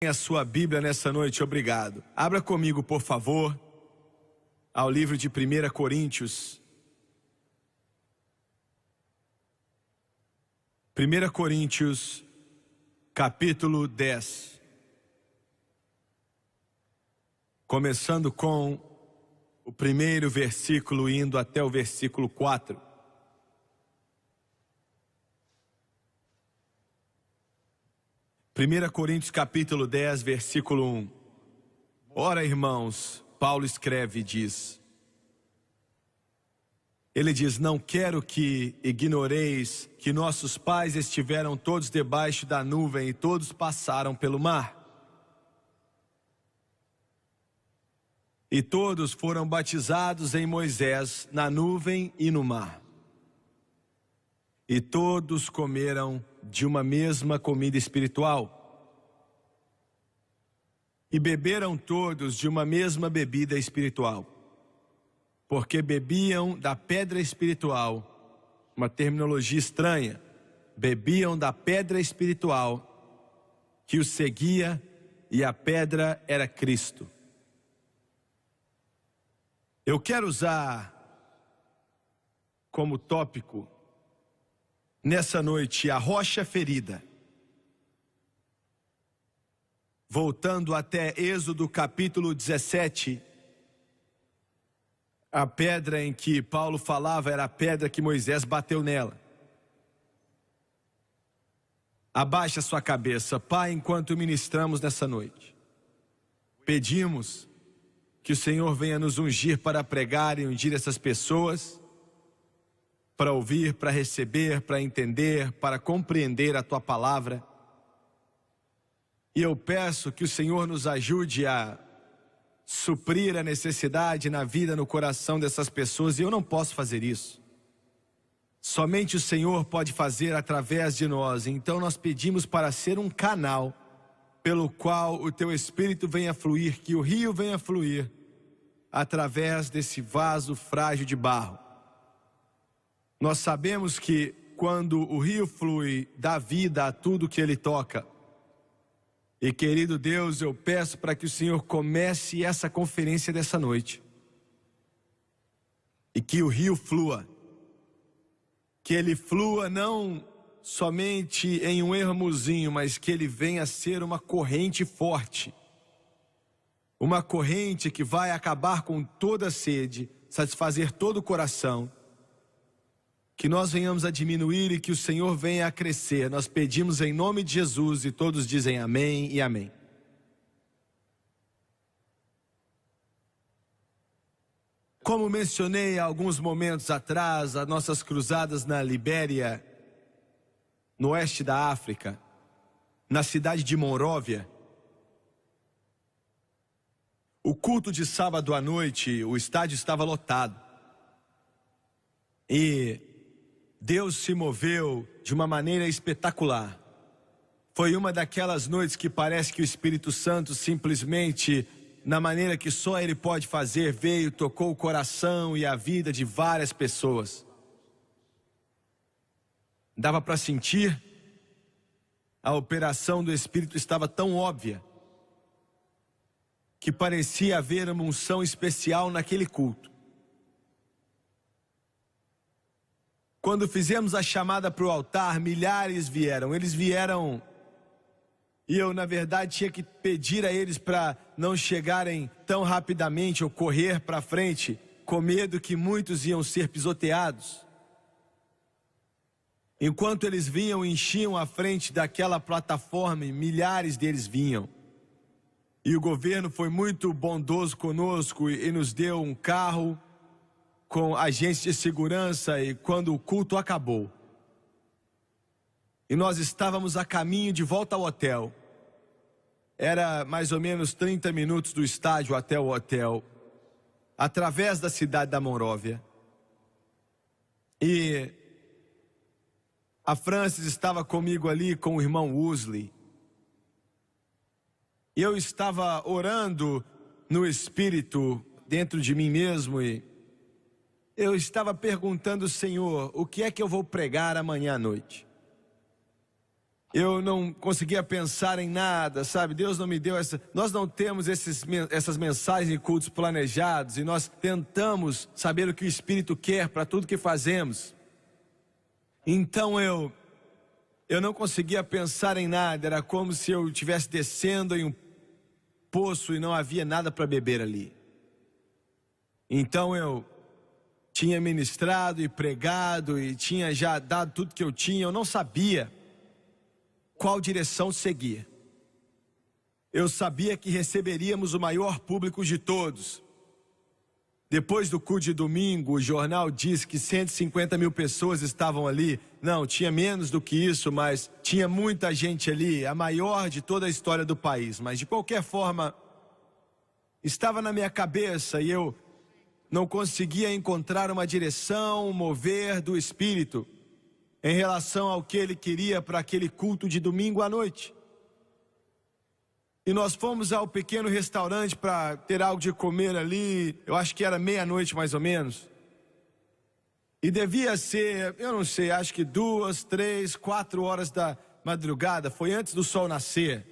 A sua Bíblia nessa noite, obrigado. Abra comigo, por favor, ao livro de 1 Coríntios. 1 Coríntios, capítulo 10. Começando com o primeiro versículo, indo até o versículo 4. Primeira Coríntios capítulo 10, versículo 1. Ora, irmãos, Paulo escreve e diz, ele diz, não quero que ignoreis que nossos pais estiveram todos debaixo da nuvem e todos passaram pelo mar. E todos foram batizados em Moisés, na nuvem e no mar. E todos comeram de uma mesma comida espiritual. E beberam todos de uma mesma bebida espiritual. Porque bebiam da pedra espiritual, uma terminologia estranha, bebiam da pedra espiritual que os seguia, e a pedra era Cristo. Eu quero usar como tópico nessa noite a rocha ferida. Voltando até Êxodo capítulo 17, a pedra em que Paulo falava era a pedra que Moisés bateu nela. Abaixa sua cabeça, Pai, enquanto ministramos nessa noite. Pedimos que o Senhor venha nos ungir para pregar e ungir essas pessoas, para ouvir, para receber, para entender, para compreender a Tua palavra. E eu peço que o Senhor nos ajude a suprir a necessidade na vida, no coração dessas pessoas, e eu não posso fazer isso. Somente o Senhor pode fazer através de nós, então nós pedimos para ser um canal pelo qual o Teu Espírito venha fluir, que o rio venha fluir através desse vaso frágil de barro. Nós sabemos que quando o rio flui, dá vida a tudo que ele toca. E querido Deus, eu peço para que o Senhor comece essa conferência dessa noite. E que o rio flua. Que ele flua não somente em um ermozinho, mas que ele venha a ser uma corrente forte. Uma corrente que vai acabar com toda a sede, satisfazer todo o coração. Que nós venhamos a diminuir e que o Senhor venha a crescer. Nós pedimos em nome de Jesus e todos dizem amém e amém. Como mencionei há alguns momentos atrás, as nossas cruzadas na Libéria, no oeste da África, na cidade de Monróvia, o culto de sábado à noite, o estádio estava lotado. E Deus se moveu de uma maneira espetacular. Foi uma daquelas noites que parece que o Espírito Santo simplesmente, na maneira que só Ele pode fazer, veio, tocou o coração e a vida de várias pessoas. Dava para sentir, a operação do Espírito estava tão óbvia, que parecia haver uma unção especial naquele culto. Quando fizemos a chamada para o altar, milhares vieram. Eles vieram e eu, na verdade, tinha que pedir a eles para não chegarem tão rapidamente ou correr para frente, com medo que muitos iam ser pisoteados. Enquanto eles vinham e enchiam a frente daquela plataforma, milhares deles vinham. E o governo foi muito bondoso conosco e nos deu um carro com agentes de segurança, e quando o culto acabou e nós estávamos a caminho de volta ao hotel, era mais ou menos 30 minutos do estádio até o hotel, através da cidade da Monróvia, e a Francis estava comigo ali com o irmão Usley, e eu estava orando no Espírito dentro de mim mesmo, e eu estava perguntando, Senhor, o que é que eu vou pregar amanhã à noite? Eu não conseguia pensar em nada, sabe? Deus não me deu essa... Nós não temos essas mensagens e cultos planejados, e nós tentamos saber o que o Espírito quer para tudo que fazemos. Então eu não conseguia pensar em nada, era como se eu estivesse descendo em um poço e não havia nada para beber ali. Então eu tinha ministrado e pregado e tinha já dado tudo que eu tinha, eu não sabia qual direção seguir. Eu sabia que receberíamos o maior público de todos. Depois do culto de domingo, o jornal diz que 150 mil pessoas estavam ali. Não, tinha menos do que isso, mas tinha muita gente ali, a maior de toda a história do país. Mas de qualquer forma, estava na minha cabeça e eu não conseguia encontrar uma direção, um mover do Espírito em relação ao que ele queria para aquele culto de domingo à noite. E nós fomos ao pequeno restaurante para ter algo de comer ali, eu acho que era meia-noite mais ou menos. E devia ser, eu não sei, acho que 2, 3, 4 horas da madrugada, foi antes do sol nascer.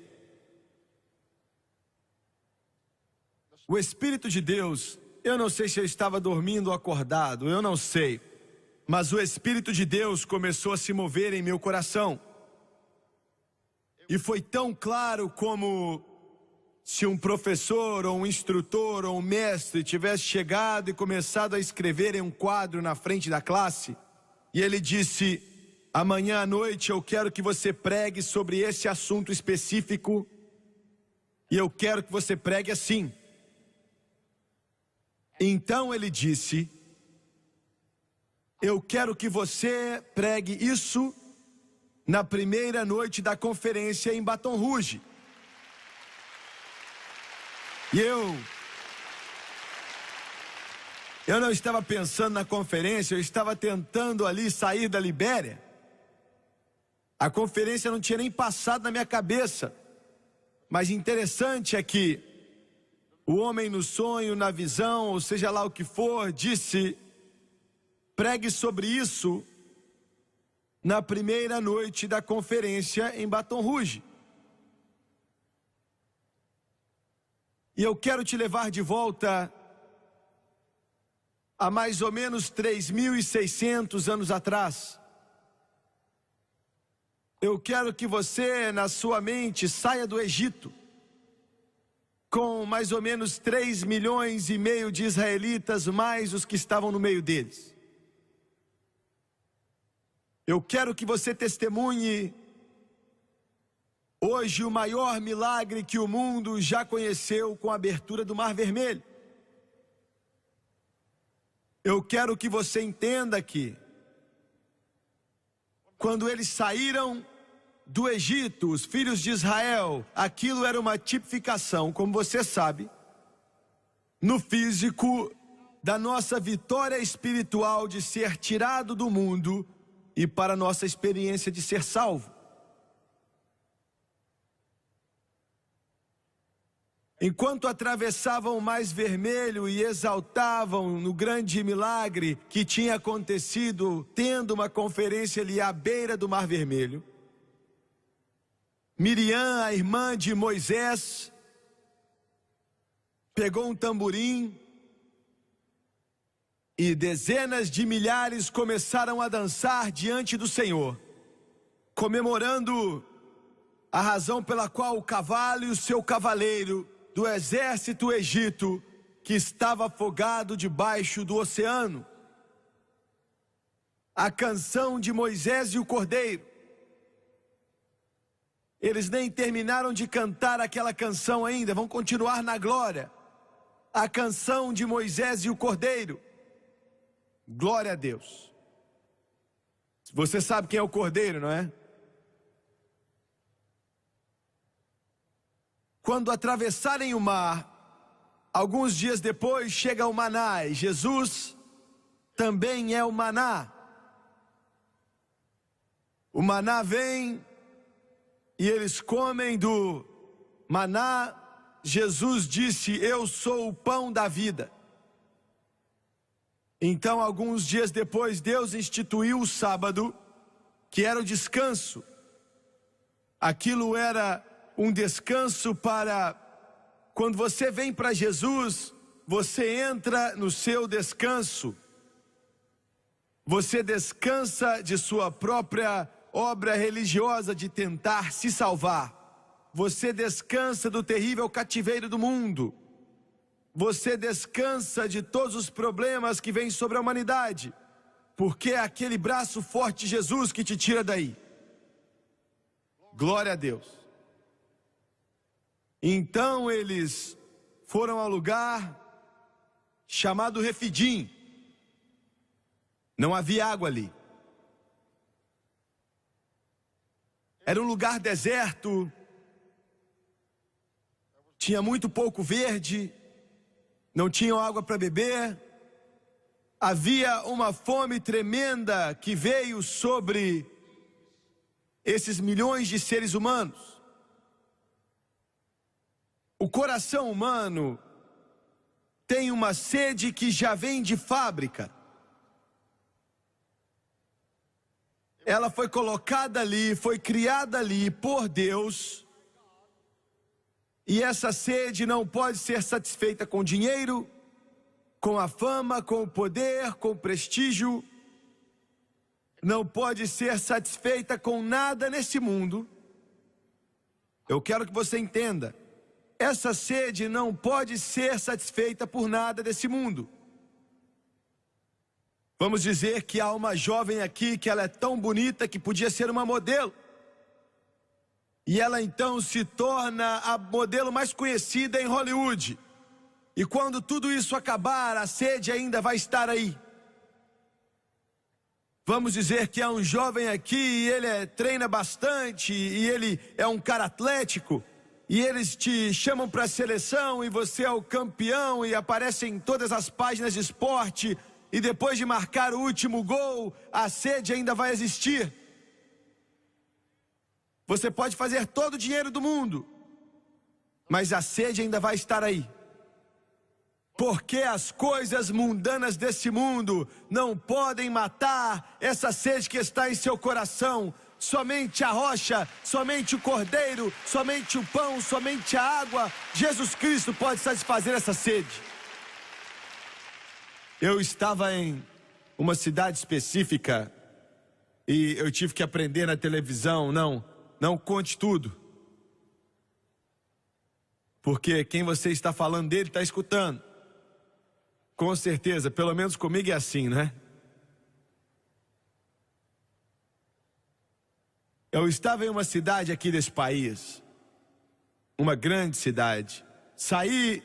O Espírito de Deus, eu não sei se eu estava dormindo ou acordado, eu não sei. Mas o Espírito de Deus começou a se mover em meu coração. E foi tão claro como se um professor ou um instrutor ou um mestre tivesse chegado e começado a escrever em um quadro na frente da classe. E ele disse: amanhã à noite eu quero que você pregue sobre esse assunto específico. E eu quero que você pregue assim. Então ele disse: eu quero que você pregue isso na primeira noite da conferência em Baton Rouge. E eu não estava pensando na conferência, eu estava tentando ali sair da Libéria. A conferência não tinha nem passado na minha cabeça. Mas interessante é que o homem no sonho, na visão, ou seja lá o que for, disse: pregue sobre isso na primeira noite da conferência em Baton Rouge. E eu quero te levar de volta a mais ou menos 3.600 anos atrás. Eu quero que você, na sua mente, saia do Egito com mais ou menos 3,5 milhões de israelitas, mais os que estavam no meio deles. Eu quero que você testemunhe hoje o maior milagre que o mundo já conheceu com a abertura do Mar Vermelho. Eu quero que você entenda que quando eles saíram do Egito, os filhos de Israel, aquilo era uma tipificação, como você sabe, no físico, da nossa vitória espiritual de ser tirado do mundo e para a nossa experiência de ser salvo. Enquanto atravessavam o Mar Vermelho e exaltavam no grande milagre que tinha acontecido, tendo uma conferência ali à beira do Mar Vermelho, Miriam, a irmã de Moisés, pegou um tamborim e dezenas de milhares começaram a dançar diante do Senhor, comemorando a razão pela qual o cavalo e o seu cavaleiro do exército egito, que estava afogado debaixo do oceano. A canção de Moisés e o Cordeiro. Eles nem terminaram de cantar aquela canção ainda, vão continuar na glória. A canção de Moisés e o Cordeiro. Glória a Deus. Você sabe quem é o Cordeiro, não é? Quando atravessarem o mar, alguns dias depois chega o maná, e Jesus também é o maná. O maná vem e eles comem do maná. Jesus disse: eu sou o pão da vida. Então, alguns dias depois, Deus instituiu o sábado, que era o descanso. Aquilo era um descanso para... Quando você vem para Jesus, você entra no seu descanso. Você descansa de sua própria obra religiosa de tentar se salvar. Você descansa do terrível cativeiro do mundo. Você descansa de todos os problemas que vêm sobre a humanidade, porque é aquele braço forte de Jesus que te tira daí. Glória a Deus. Então eles foram ao lugar chamado Refidim. Não havia água ali. Era um lugar deserto. Tinha muito pouco verde. Não tinham água para beber. Havia uma fome tremenda que veio sobre esses milhões de seres humanos. O coração humano tem uma sede que já vem de fábrica. Ela foi colocada ali, foi criada ali por Deus. E essa sede não pode ser satisfeita com dinheiro, com a fama, com o poder, com o prestígio. Não pode ser satisfeita com nada nesse mundo. Eu quero que você entenda. Essa sede não pode ser satisfeita por nada desse mundo. Vamos dizer que há uma jovem aqui que ela é tão bonita que podia ser uma modelo. E ela então se torna a modelo mais conhecida em Hollywood. E quando tudo isso acabar, a sede ainda vai estar aí. Vamos dizer que há um jovem aqui e ele treina bastante e ele é um cara atlético. E eles te chamam para a seleção e você é o campeão e aparece em todas as páginas de esporte. E depois de marcar o último gol, a sede ainda vai existir. Você pode fazer todo o dinheiro do mundo, mas a sede ainda vai estar aí. Porque as coisas mundanas desse mundo não podem matar essa sede que está em seu coração. Somente a rocha, somente o cordeiro, somente o pão, somente a água, Jesus Cristo pode satisfazer essa sede. Eu estava em uma cidade específica e eu tive que aprender na televisão, não conte tudo. Porque quem você está falando dele está escutando. Com certeza, pelo menos comigo é assim, né? Eu estava em uma cidade aqui desse país, uma grande cidade. Saí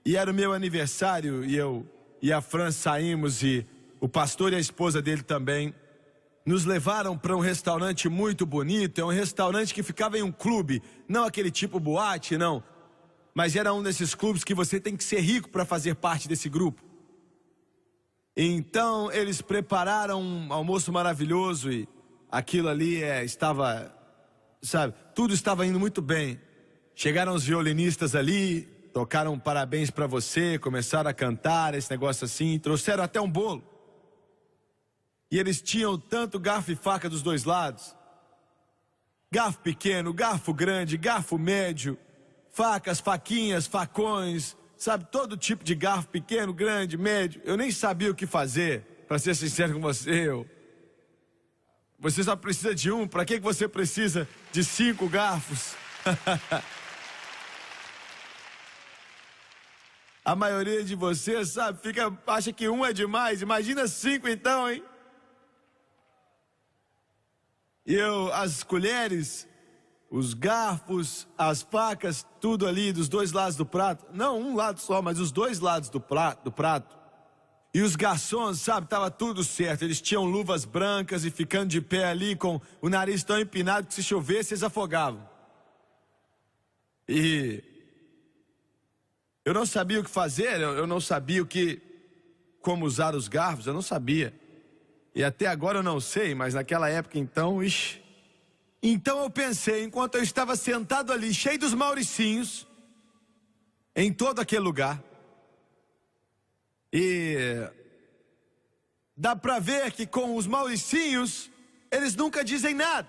e era o meu aniversário e eu e a Fran saímos e o pastor e a esposa dele também nos levaram para um restaurante muito bonito. É um restaurante que ficava em um clube, não aquele tipo boate, não. Mas era um desses clubes que você tem que ser rico para fazer parte desse grupo. Então eles prepararam um almoço maravilhoso e aquilo ali estava, sabe, tudo estava indo muito bem. Chegaram os violinistas ali, tocaram parabéns para você, começaram a cantar, esse negócio assim, trouxeram até um bolo. E eles tinham tanto garfo e faca dos dois lados. Garfo pequeno, garfo grande, garfo médio, facas, faquinhas, facões, sabe, todo tipo de garfo, pequeno, grande, médio. Eu nem sabia o que fazer, para ser sincero com você. Você só precisa de um, para que você precisa de 5 garfos? A maioria de vocês, sabe, acha que um é demais, imagina 5 então, hein? E as colheres, os garfos, as facas, tudo ali dos dois lados do prato. Não um lado só, mas os dois lados do prato. E os garçons, sabe, estava tudo certo. Eles tinham luvas brancas e ficando de pé ali com o nariz tão empinado que se chovesse eles afogavam. E eu não sabia o que fazer, eu não sabia como usar os garfos, eu não sabia. E até agora eu não sei, mas naquela época então, ixi. Então eu pensei, enquanto eu estava sentado ali, cheio dos mauricinhos, em todo aquele lugar. E dá pra ver que com os mauricinhos, eles nunca dizem nada.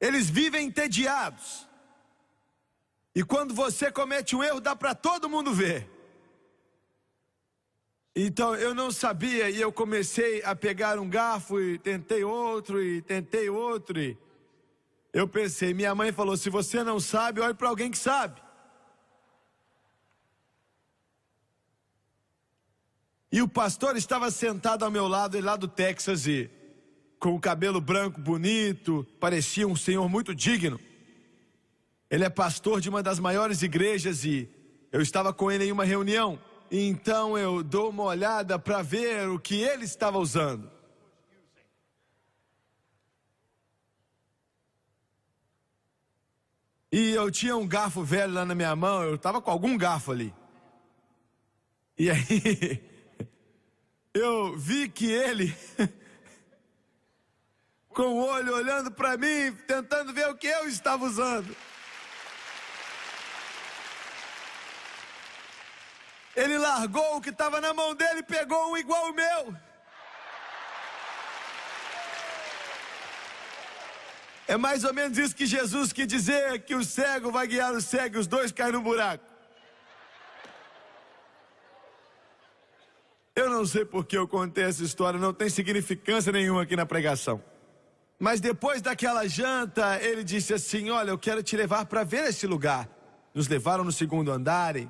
eles vivem entediados. E quando você comete um erro, dá para todo mundo ver. Então eu não sabia e eu comecei a pegar um garfo e tentei outro e tentei outro. E eu pensei, minha mãe falou, se você não sabe, olhe para alguém que sabe. E o pastor estava sentado ao meu lado, ele lá do Texas, e com o cabelo branco bonito, parecia um senhor muito digno. Ele é pastor de uma das maiores igrejas e eu estava com ele em uma reunião. Então eu dou uma olhada para ver o que ele estava usando. E eu tinha um garfo velho lá na minha mão, eu estava com algum garfo ali. E aí, eu vi que ele, com o olho olhando para mim, tentando ver o que eu estava usando. Ele largou o que estava na mão dele e pegou um igual ao meu. É mais ou menos isso que Jesus quis dizer, que o cego vai guiar o cego e os dois caem no buraco. Eu não sei por que eu contei essa história, não tem significância nenhuma aqui na pregação. Mas depois daquela janta, ele disse assim, olha, eu quero te levar para ver esse lugar. Nos levaram no segundo andar e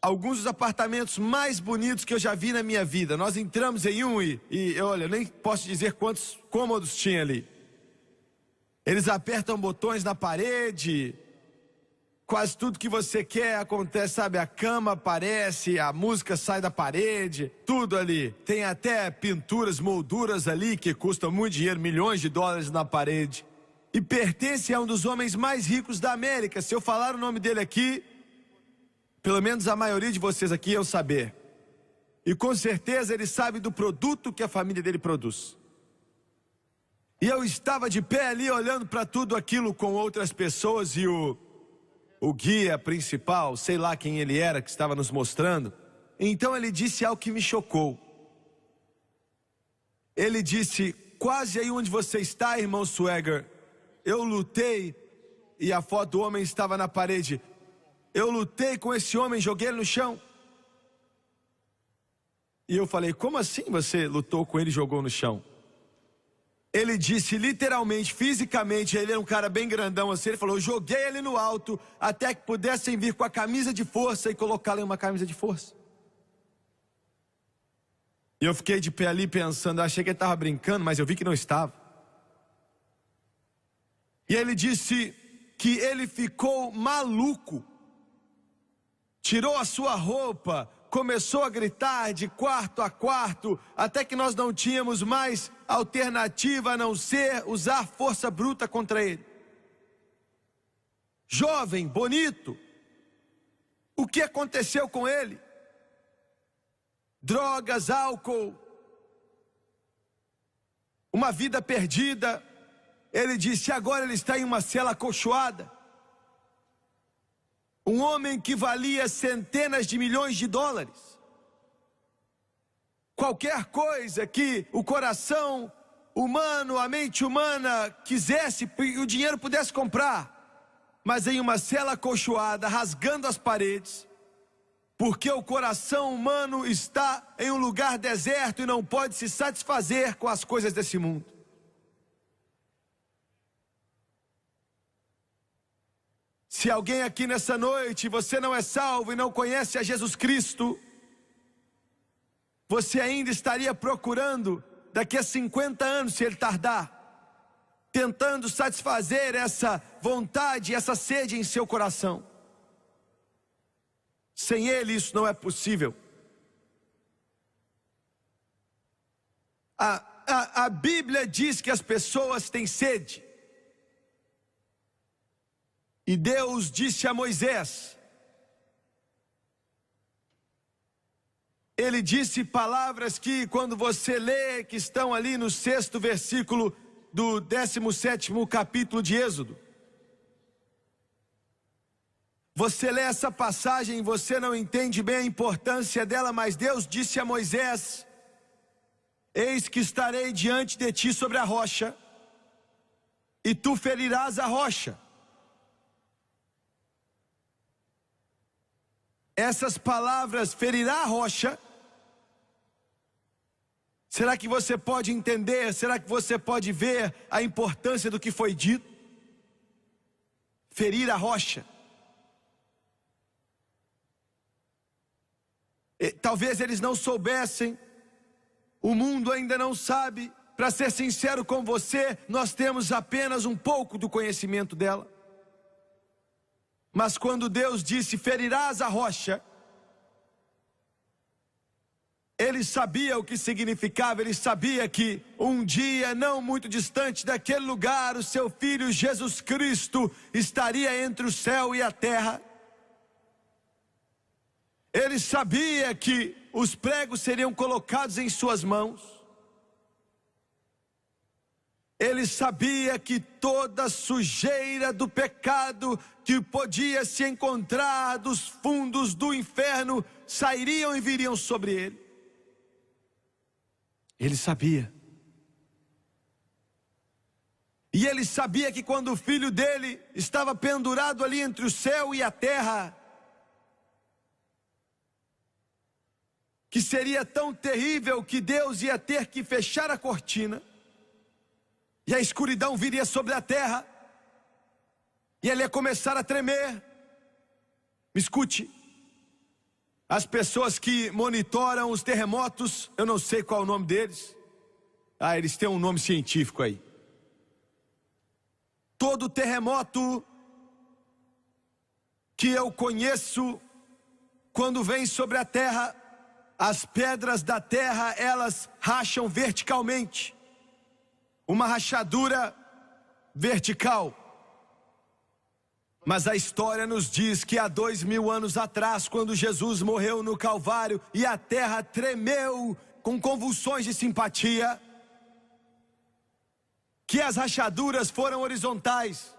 alguns dos apartamentos mais bonitos que eu já vi na minha vida. Nós entramos em um e olha, eu nem posso dizer quantos cômodos tinha ali. Eles apertam botões na parede, quase tudo que você quer acontece, sabe? A cama aparece, a música sai da parede, tudo ali. Tem até pinturas, molduras ali que custam muito dinheiro, milhões de dólares na parede. E pertence a um dos homens mais ricos da América. Se eu falar o nome dele aqui, pelo menos a maioria de vocês aqui iam saber. E com certeza ele sabe do produto que a família dele produz. E eu estava de pé ali olhando para tudo aquilo com outras pessoas e o guia principal, sei lá quem ele era, que estava nos mostrando. Então ele disse algo que me chocou. Ele disse, quase aí onde você está, irmão Swagger, eu lutei, e a foto do homem estava na parede. Eu lutei com esse homem, joguei ele no chão. E eu falei, como assim você lutou com ele e jogou no chão? Ele disse literalmente, fisicamente, ele era um cara bem grandão assim, ele falou, eu joguei ele no alto até que pudessem vir com a camisa de força e colocá-lo em uma camisa de força. E eu fiquei de pé ali pensando, achei que ele estava brincando, mas eu vi que não estava. E ele disse que ele ficou maluco, tirou a sua roupa, começou a gritar de quarto a quarto, até que nós não tínhamos mais alternativa a não ser usar força bruta contra ele. Jovem, bonito, o que aconteceu com ele? Drogas, álcool, uma vida perdida. Ele disse, agora ele está em uma cela acolchoada. Um homem que valia centenas de milhões de dólares. Qualquer coisa que o coração humano, a mente humana quisesse e o dinheiro pudesse comprar. Mas em uma cela acolchoada, rasgando as paredes, porque o coração humano está em um lugar deserto e não pode se satisfazer com as coisas desse mundo. Se alguém aqui nessa noite, você não é salvo e não conhece a Jesus Cristo, você ainda estaria procurando, daqui a 50 anos, se ele tardar, tentando satisfazer essa vontade, essa sede em seu coração. Sem ele isso não é possível. A Bíblia diz que as pessoas têm sede. E Deus disse a Moisés, ele disse palavras que quando você lê, que estão ali no 6º versículo do 17º capítulo de Êxodo. Você lê essa passagem e você não entende bem a importância dela, mas Deus disse a Moisés, eis que estarei diante de ti sobre a rocha, e tu ferirás a rocha. Essas palavras, ferirá a rocha, será que você pode entender? Será que você pode ver a importância do que foi dito? Ferir a rocha. Talvez eles não soubessem, o mundo ainda não sabe. Para ser sincero com você, nós temos apenas um pouco do conhecimento dela. Mas quando Deus disse, ferirás a rocha, ele sabia o que significava. Ele sabia que um dia não muito distante daquele lugar, o seu Filho Jesus Cristo estaria entre o céu e a terra. Ele sabia que os pregos seriam colocados em suas mãos. Ele sabia que toda sujeira do pecado que podia se encontrar dos fundos do inferno sairiam e viriam sobre ele. Ele sabia. E ele sabia que quando o filho dele estava pendurado ali entre o céu e a terra, que seria tão terrível que Deus ia ter que fechar a cortina, e a escuridão viria sobre a terra, e ele ia começar a tremer. Me escute, as pessoas que monitoram os terremotos, eu não sei qual é o nome deles, eles têm um nome científico aí. Todo terremoto que eu conheço, quando vem sobre a terra, as pedras da terra, elas racham verticalmente. Uma rachadura vertical. Mas a história nos diz que há 2000 anos atrás, quando Jesus morreu no Calvário e a terra tremeu com convulsões de simpatia, que as rachaduras foram horizontais,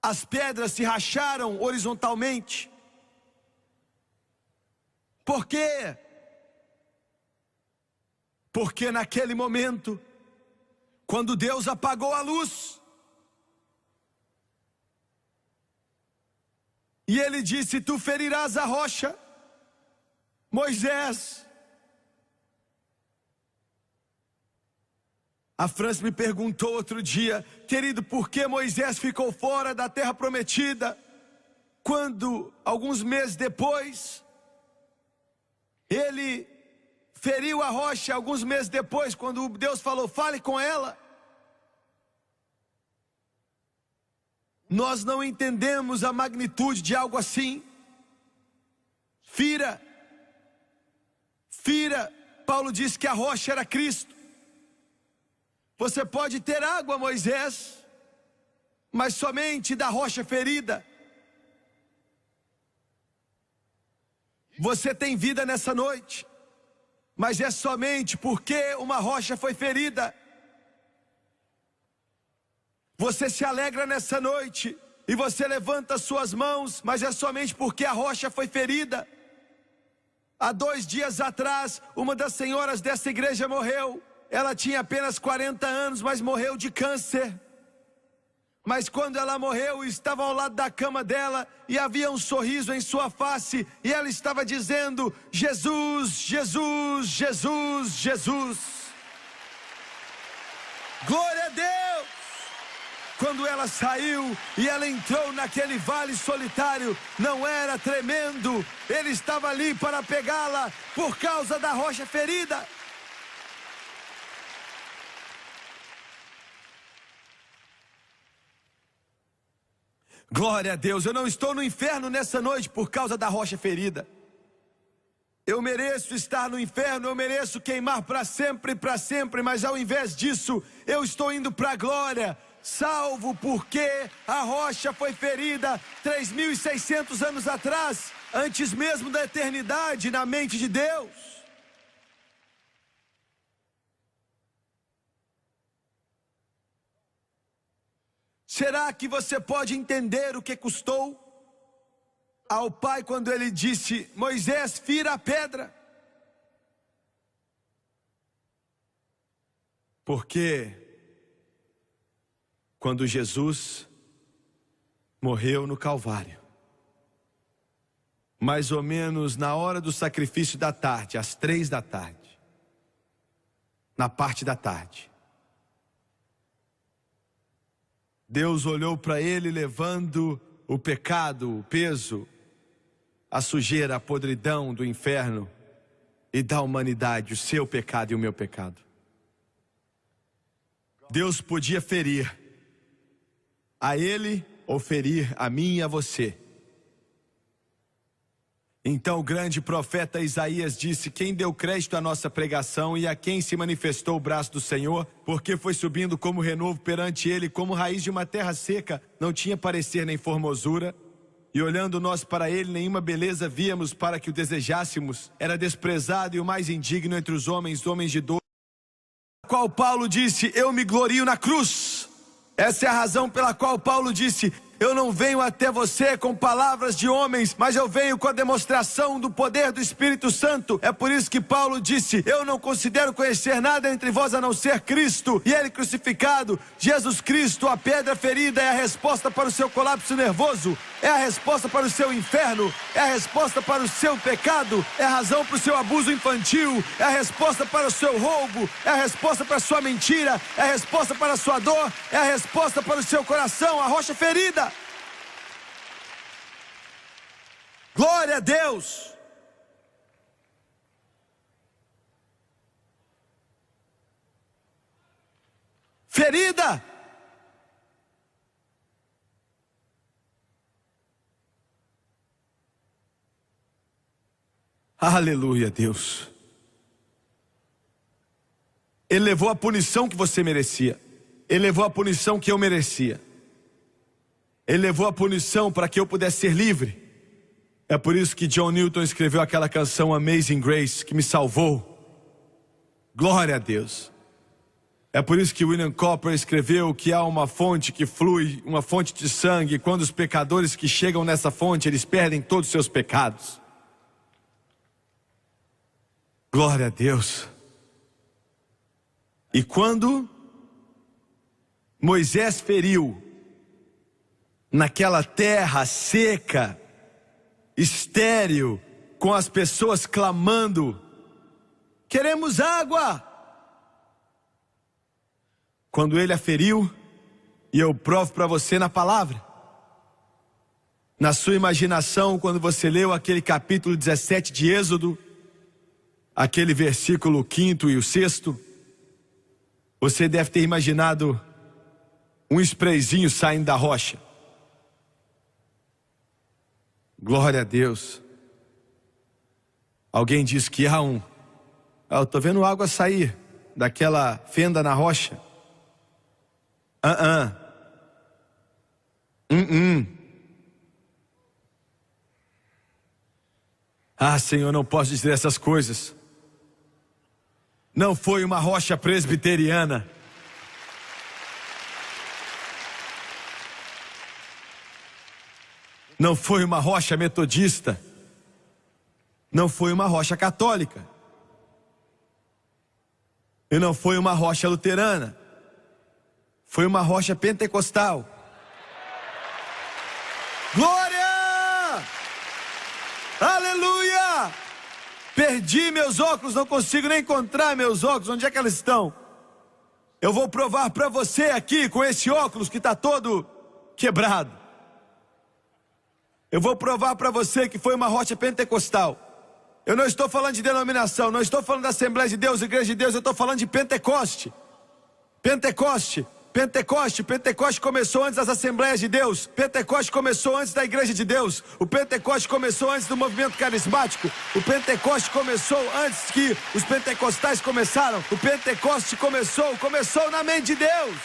as pedras se racharam horizontalmente. Por quê? Porque naquele momento, quando Deus apagou a luz, e ele disse, tu ferirás a rocha, Moisés. A França me perguntou outro dia, querido, por que Moisés ficou fora da terra prometida, quando, alguns meses depois, ele feriu a rocha, alguns meses depois, quando Deus falou, fale com ela. Nós não entendemos a magnitude de algo assim. Fira, Paulo disse que a rocha era Cristo. Você pode ter água, Moisés, mas somente da rocha ferida. Você tem vida nessa noite, mas é somente porque uma rocha foi ferida. Você se alegra nessa noite e você levanta suas mãos, mas é somente porque a rocha foi ferida. Há 2 dias atrás, uma das senhoras dessa igreja morreu. Ela tinha apenas 40 anos, mas morreu de câncer. Mas quando ela morreu, estava ao lado da cama dela e havia um sorriso em sua face, e ela estava dizendo, Jesus, Jesus, Jesus, Jesus. Glória a Deus! Quando ela saiu e ela entrou naquele vale solitário, não era tremendo, ele estava ali para pegá-la por causa da rocha ferida. Glória a Deus, eu não estou no inferno nessa noite por causa da rocha ferida. Eu mereço estar no inferno, eu mereço queimar para sempre, mas ao invés disso, eu estou indo para a glória. Salvo porque a rocha foi ferida 3.600 anos atrás, antes mesmo da eternidade na mente de Deus. Será que você pode entender o que custou ao pai quando ele disse, Moisés, fira a pedra? Porque quando Jesus morreu no Calvário. Mais ou menos na hora do sacrifício da tarde, às 3 da tarde, na parte da tarde, Deus olhou para ele levando o pecado, o peso, a sujeira, a podridão do inferno e da humanidade, o seu pecado e o meu pecado. Deus podia ferir a ele ou ferir a mim e a você. Então o grande profeta Isaías disse: quem deu crédito à nossa pregação e a quem se manifestou o braço do Senhor, porque foi subindo como renovo perante ele, como raiz de uma terra seca, não tinha parecer nem formosura, e olhando nós para ele, nenhuma beleza víamos para que o desejássemos, era desprezado e o mais indigno entre os homens, homens de dor, qual Paulo disse: eu me glorio na cruz. Essa é a razão pela qual Paulo disse: eu não venho até você com palavras de homens, mas eu venho com a demonstração do poder do Espírito Santo. É por isso que Paulo disse: eu não considero conhecer nada entre vós a não ser Cristo e ele crucificado. Jesus Cristo, a pedra ferida, é a resposta para o seu colapso nervoso, é a resposta para o seu inferno, é a resposta para o seu pecado, é a razão para o seu abuso infantil, é a resposta para o seu roubo, é a resposta para a sua mentira, é a resposta para a sua dor, é a resposta para o seu coração, a rocha ferida. Glória a Deus! Ferida! Aleluia, Deus. Ele levou a punição que você merecia. Ele levou a punição que eu merecia. Ele levou a punição para que eu pudesse ser livre. É por isso que John Newton escreveu aquela canção Amazing Grace, que me salvou. Glória a Deus. É por isso que William Cowper escreveu que há uma fonte que flui, uma fonte de sangue, e quando os pecadores que chegam nessa fonte, eles perdem todos os seus pecados. Glória a Deus. E quando Moisés feriu naquela terra seca, estéril, com as pessoas clamando: queremos água. Quando ele a feriu, e eu provo para você na palavra, na sua imaginação, quando você leu aquele capítulo 17 de Êxodo, aquele versículo 5º e o 6º, você deve ter imaginado um sprayzinho saindo da rocha. Glória a Deus. Alguém diz que há eu estou vendo água sair daquela fenda na rocha. Ah, Senhor, não posso dizer essas coisas. Não foi uma rocha presbiteriana. Não foi uma rocha metodista. Não foi uma rocha católica. E não foi uma rocha luterana. Foi uma rocha pentecostal. Glória! Aleluia! Perdi meus óculos, não consigo nem encontrar meus óculos. Onde é que eles estão? Eu vou provar para você aqui com esse óculos que está todo quebrado. Eu vou provar para você que foi uma rocha pentecostal. Eu não estou falando de denominação, não estou falando da Assembleia de Deus, Igreja de Deus, eu estou falando de Pentecoste. Pentecoste começou antes das Assembleias de Deus. Pentecoste começou antes da Igreja de Deus. O Pentecoste começou antes do movimento carismático. O Pentecoste começou antes que os pentecostais começaram. O Pentecoste começou na mente de Deus.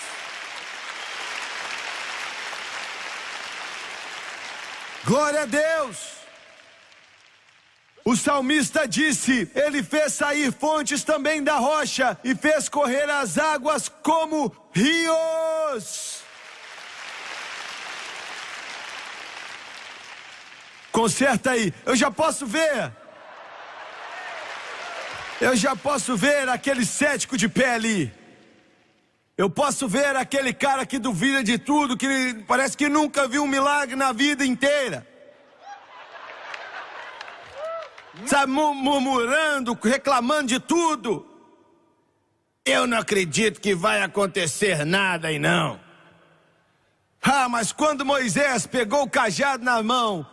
Glória a Deus. O salmista disse: ele fez sair fontes também da rocha e fez correr as águas como rios. Conserta aí, eu já posso ver aquele cético de pé ali. Eu posso ver aquele cara que duvida de tudo, que parece que nunca viu um milagre na vida inteira. Sabe, murmurando, reclamando de tudo. Eu não acredito que vai acontecer nada aí não. Ah, mas quando Moisés pegou o cajado na mão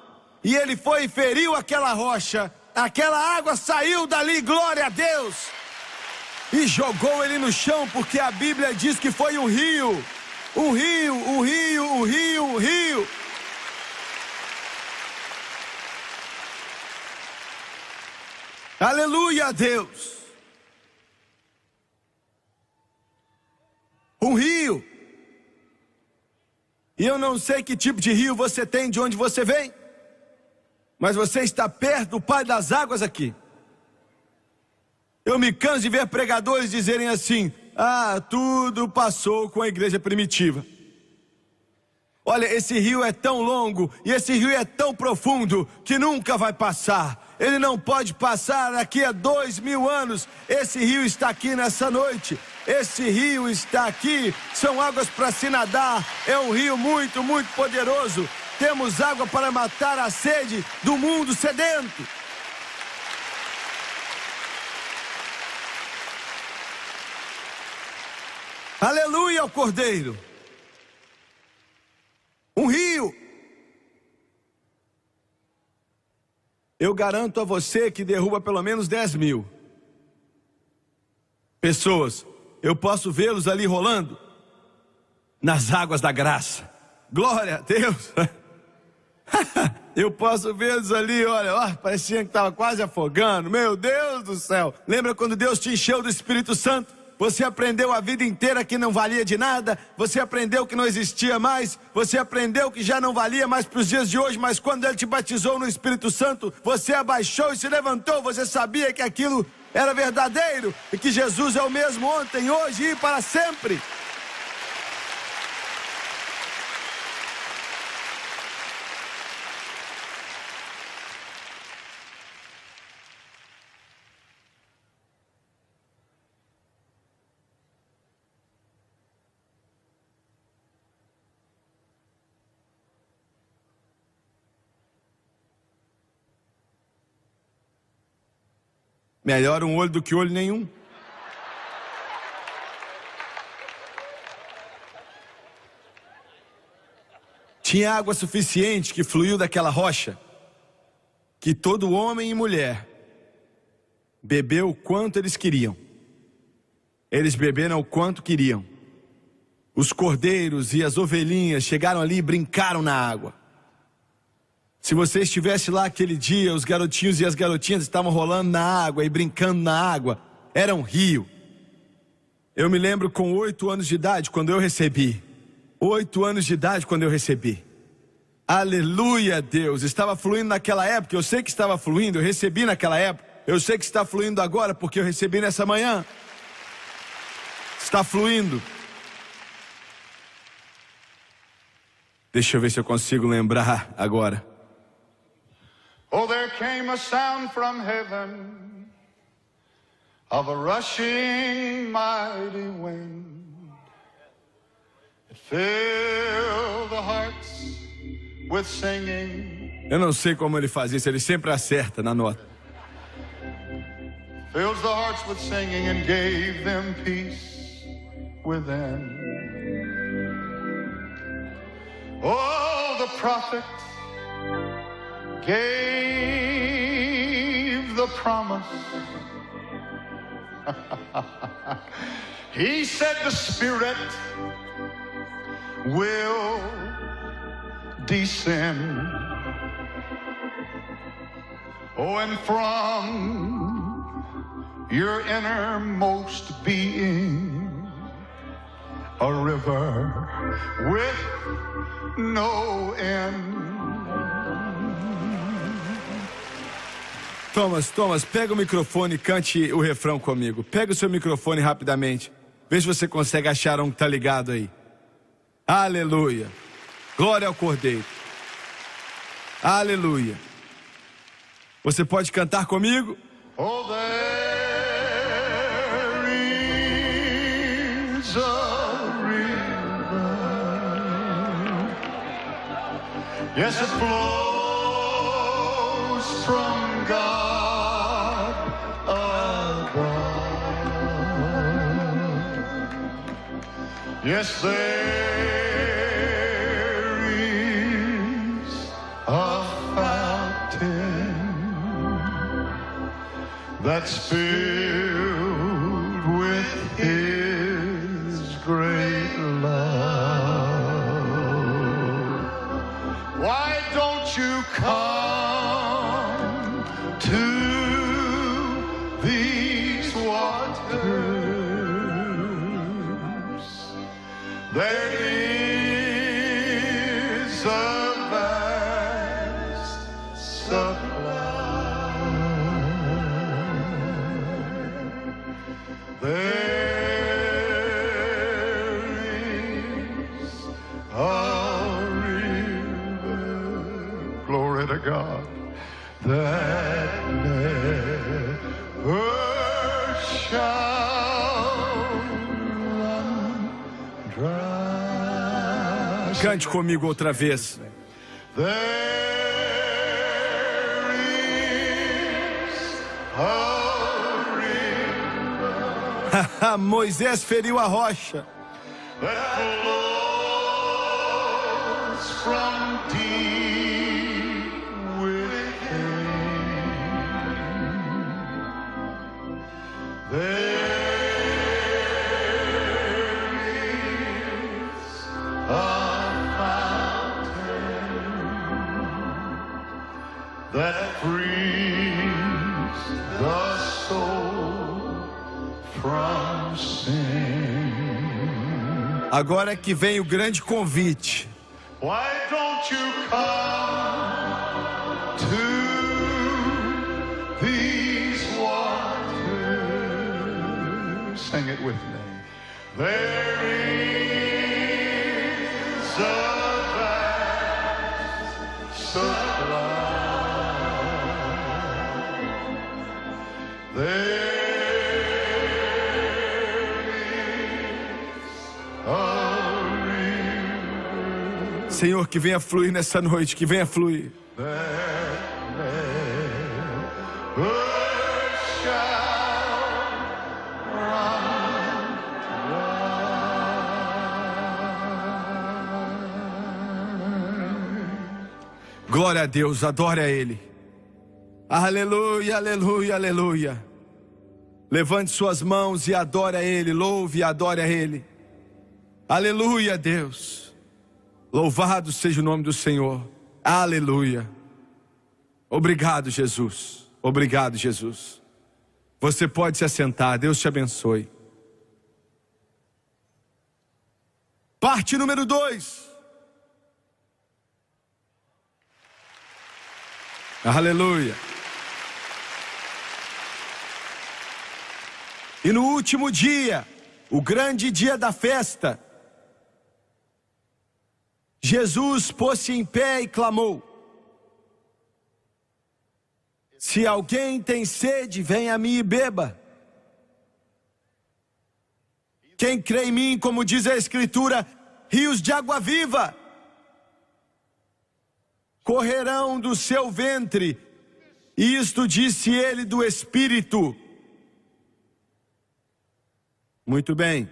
e ele foi e feriu aquela rocha, aquela água saiu dali, glória a Deus. E jogou ele no chão, porque a Bíblia diz que foi um rio. Um rio, um rio, um rio, um rio. Aleluia a Deus. Um rio. E eu não sei que tipo de rio você tem, de onde você vem, mas você está perto do Pai das águas aqui. Eu me canso de ver pregadores dizerem assim: ah, tudo passou com a igreja primitiva. Olha, esse rio é tão longo e esse rio é tão profundo que nunca vai passar. Ele não pode passar daqui a 2000 anos. Esse rio está aqui nessa noite. Esse rio está aqui. São águas para se nadar. É um rio muito, muito poderoso. Temos água para matar a sede do mundo sedento. Aleluia ao Cordeiro. Um rio. Eu garanto a você que derruba pelo menos 10.000 pessoas. Eu posso vê-los ali rolando nas águas da graça. Glória a Deus. Eu posso vê-los ali, olha, parecia que estava quase afogando. Meu Deus do céu. Lembra quando Deus te encheu do Espírito Santo? Você aprendeu a vida inteira que não valia de nada. Você aprendeu que não existia mais. Você aprendeu que já não valia mais para os dias de hoje. Mas quando Ele te batizou no Espírito Santo, você abaixou e se levantou. Você sabia que aquilo era verdadeiro e que Jesus é o mesmo ontem, hoje e para sempre. Melhor um olho do que olho nenhum. Tinha água suficiente que fluiu daquela rocha, que todo homem e mulher bebeu o quanto eles queriam. Eles beberam o quanto queriam. Os cordeiros e as ovelhinhas chegaram ali e brincaram na água. Se você estivesse lá aquele dia, os garotinhos e as garotinhas estavam rolando na água e brincando na água. Era um rio. Eu me lembro com 8 anos de idade quando eu recebi. 8 anos de idade quando eu recebi. Aleluia, Deus. Estava fluindo naquela época, eu sei que estava fluindo, eu recebi naquela época. Eu sei que está fluindo agora porque eu recebi nessa manhã. Está fluindo. Deixa eu ver se eu consigo lembrar agora. Oh, there came a sound from heaven of a rushing mighty wind. It filled the hearts with singing. Eu não sei como ele faz isso, ele sempre acerta na nota. Fills the hearts with singing and gave them peace within. Oh, the prophet gave the promise. He said the Spirit will descend. Oh, and from your innermost being, a river with no end. Thomas, pega o microfone e cante o refrão comigo. Pega o seu microfone rapidamente. Vê se você consegue achar um que tá ligado aí. Aleluia. Glória ao Cordeiro. Aleluia. Você pode cantar comigo? Oh, there is a Yes, it flows from God above. Yes, there is a fountain that's filled with His great love. Why don't you come to these waters? There is a vast supply. There is a river, glory to God, that never shall run dry. Cante comigo outra vez. There is a river Moisés feriu a rocha. that flows from deep within. There is a fountain that frees the soul from sin. Agora é que vem o grande convite. Why don't you come to these waters? Sing it with me. There is a vast supply. There is a Senhor, que venha fluir nessa noite, que venha fluir. Glória a Deus, adore a Ele. Aleluia, aleluia, aleluia. Levante suas mãos e adore a Ele, louve e adore a Ele. Aleluia, Deus. Louvado seja o nome do Senhor. Aleluia. Obrigado, Jesus. Obrigado, Jesus. Você pode se assentar. Deus te abençoe. Parte número 2. Aleluia. E no último dia, o grande dia da festa, Jesus pôs-se em pé e clamou: se alguém tem sede, venha a mim e beba. Quem crê em mim, como diz a Escritura, rios de água viva correrão do seu ventre. E isto disse ele do Espírito. Muito bem.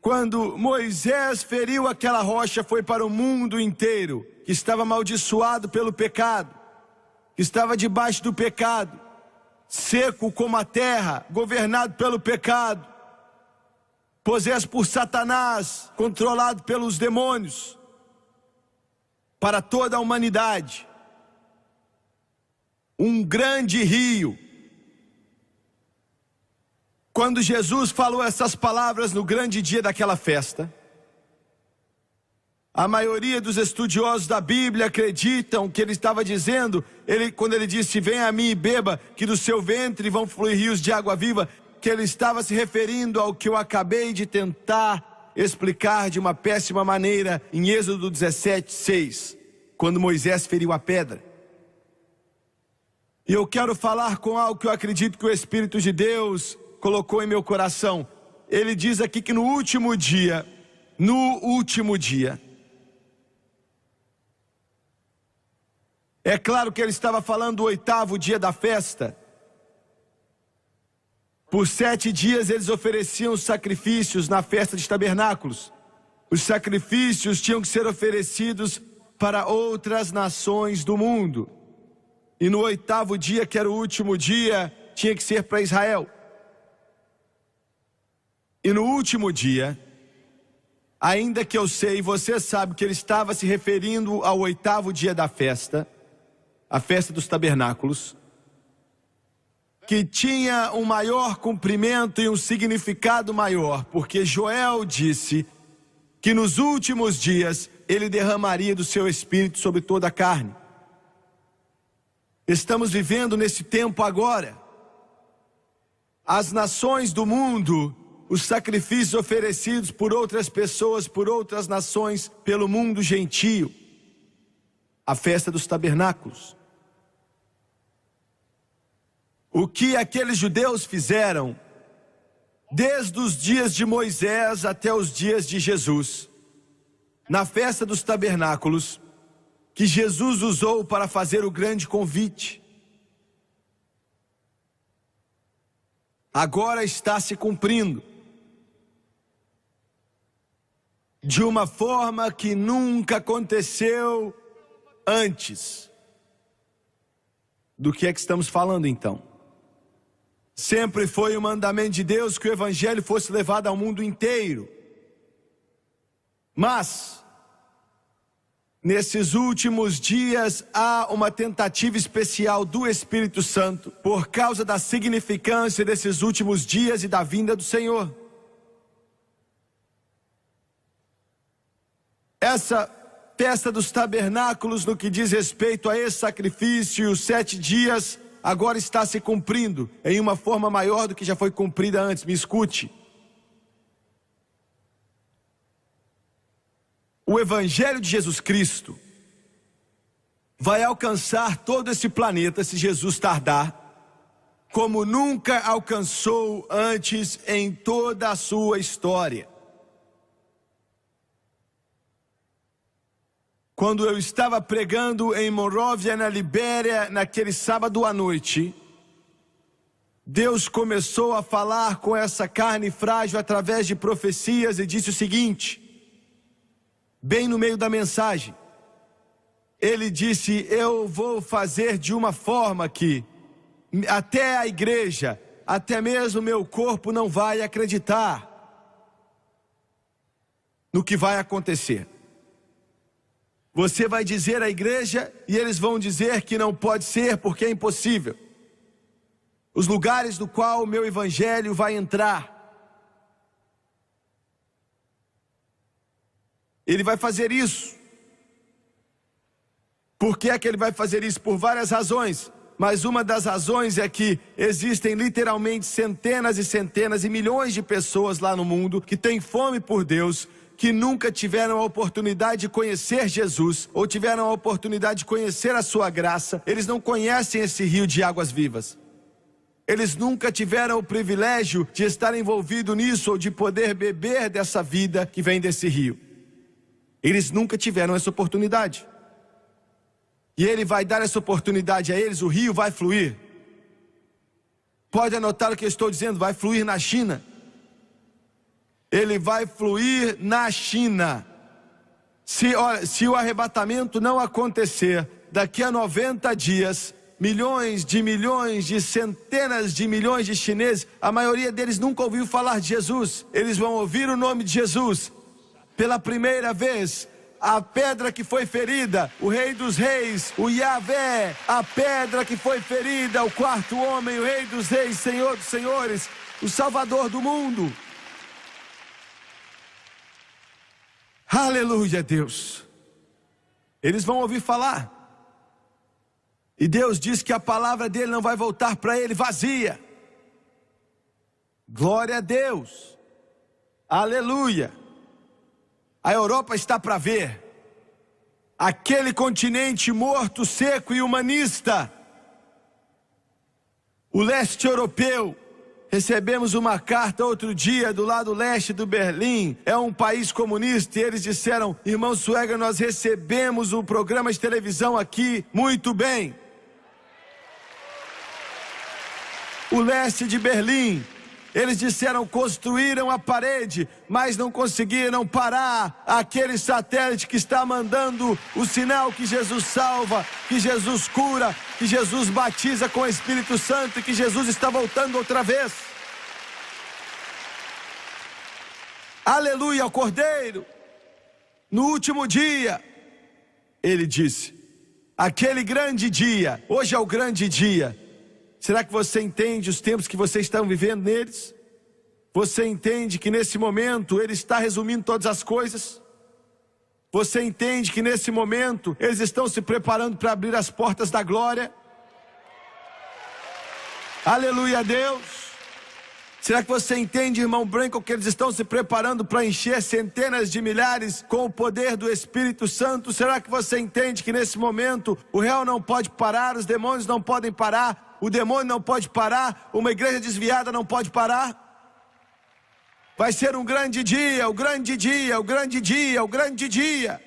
Quando Moisés feriu aquela rocha, foi para o mundo inteiro, que estava amaldiçoado pelo pecado, que estava debaixo do pecado, seco como a terra, governado pelo pecado, possesso por Satanás, controlado pelos demônios, para toda a humanidade. Um grande rio. Quando Jesus falou essas palavras no grande dia daquela festa, a maioria dos estudiosos da Bíblia acreditam que ele estava dizendo, quando ele disse: venha a mim e beba, que do seu ventre vão fluir rios de água viva, que ele estava se referindo ao que eu acabei de tentar explicar de uma péssima maneira em Êxodo 17:6, quando Moisés feriu a pedra. E eu quero falar com algo que eu acredito que o Espírito de Deus colocou em meu coração. Ele diz aqui que no último dia, É claro que ele estava falando do 8º dia da festa. Por 7 dias eles ofereciam sacrifícios na festa de tabernáculos. Os sacrifícios tinham que ser oferecidos para outras nações do mundo. E no 8º dia, que era o último dia, tinha que ser para Israel. E no último dia, ainda que eu sei, você sabe que ele estava se referindo ao 8º dia da festa, a festa dos tabernáculos, que tinha um maior cumprimento e um significado maior, porque Joel disse que nos últimos dias ele derramaria do seu espírito sobre toda a carne. Estamos vivendo nesse tempo agora. As nações do mundo, os sacrifícios oferecidos por outras pessoas, por outras nações, pelo mundo gentio, a festa dos tabernáculos. O que aqueles judeus fizeram, desde os dias de Moisés até os dias de Jesus, na festa dos tabernáculos, que Jesus usou para fazer o grande convite, agora está se cumprindo, de uma forma que nunca aconteceu antes. Do que é que estamos falando então? Sempre foi o mandamento de Deus que o evangelho fosse levado ao mundo inteiro. Mas, nesses últimos dias, há uma tentativa especial do Espírito Santo, por causa da significância desses últimos dias e da vinda do Senhor. Essa festa dos tabernáculos, no que diz respeito a esse sacrifício e os 7 dias, agora está se cumprindo em uma forma maior do que já foi cumprida antes. Me escute. O Evangelho de Jesus Cristo vai alcançar todo esse planeta, se Jesus tardar, como nunca alcançou antes em toda a sua história. Quando eu estava pregando em Monróvia, na Libéria, naquele sábado à noite, Deus começou a falar com essa carne frágil através de profecias e disse o seguinte, bem no meio da mensagem. Ele disse, eu vou fazer de uma forma que até a igreja, até mesmo meu corpo não vai acreditar no que vai acontecer. Você vai dizer à igreja e eles vão dizer que não pode ser porque é impossível. Os lugares do qual o meu evangelho vai entrar. Ele vai fazer isso. Por que é que ele vai fazer isso? Por várias razões. Mas uma das razões é que existem literalmente centenas e centenas e milhões de pessoas lá no mundo que têm fome por Deus, que nunca tiveram a oportunidade de conhecer Jesus, ou tiveram a oportunidade de conhecer a sua graça. Eles não conhecem esse rio de águas vivas. Eles nunca tiveram o privilégio de estar envolvido nisso, ou de poder beber dessa vida que vem desse rio. Eles nunca tiveram essa oportunidade. E Ele vai dar essa oportunidade a eles, o rio vai fluir. Pode anotar o que eu estou dizendo, vai fluir na China. Ele vai fluir na China. Se o arrebatamento não acontecer, daqui a 90 dias, milhões, de centenas de milhões de chineses, a maioria deles nunca ouviu falar de Jesus. Eles vão ouvir o nome de Jesus pela primeira vez. A pedra que foi ferida, o Rei dos Reis, o Yahvé, a pedra que foi ferida, o 4º homem, o Rei dos Reis, Senhor dos Senhores, o Salvador do mundo. Aleluia, Deus. Eles vão ouvir falar. E Deus diz que a palavra dele não vai voltar para ele vazia. Glória a Deus. Aleluia. A Europa está para ver. Aquele continente morto, seco e humanista. O leste europeu Recebemos uma carta outro dia do lado leste do Berlim. É um país comunista e eles disseram: irmão Suega, nós recebemos um programa de televisão aqui. Muito bem. O leste de Berlim, eles disseram, construíram a parede, mas não conseguiram parar aquele satélite que está mandando o sinal que Jesus salva, que Jesus cura, que Jesus batiza com o Espírito Santo e que Jesus está voltando outra vez. Aleluia ao Cordeiro. No último dia, ele disse, aquele grande dia, hoje é o grande dia. Será que você entende os tempos que vocês estão vivendo neles? Você entende que nesse momento Ele está resumindo todas as coisas? Você entende que nesse momento eles estão se preparando para abrir as portas da glória? Aleluia a Deus! Será que você entende, irmão Branco, que eles estão se preparando para encher centenas de milhares com o poder do Espírito Santo? Será que você entende que nesse momento o réu não pode parar, os demônios não podem parar? O demônio não pode parar, uma igreja desviada não pode parar. Vai ser um grande dia, o grande dia, o grande dia, o grande dia.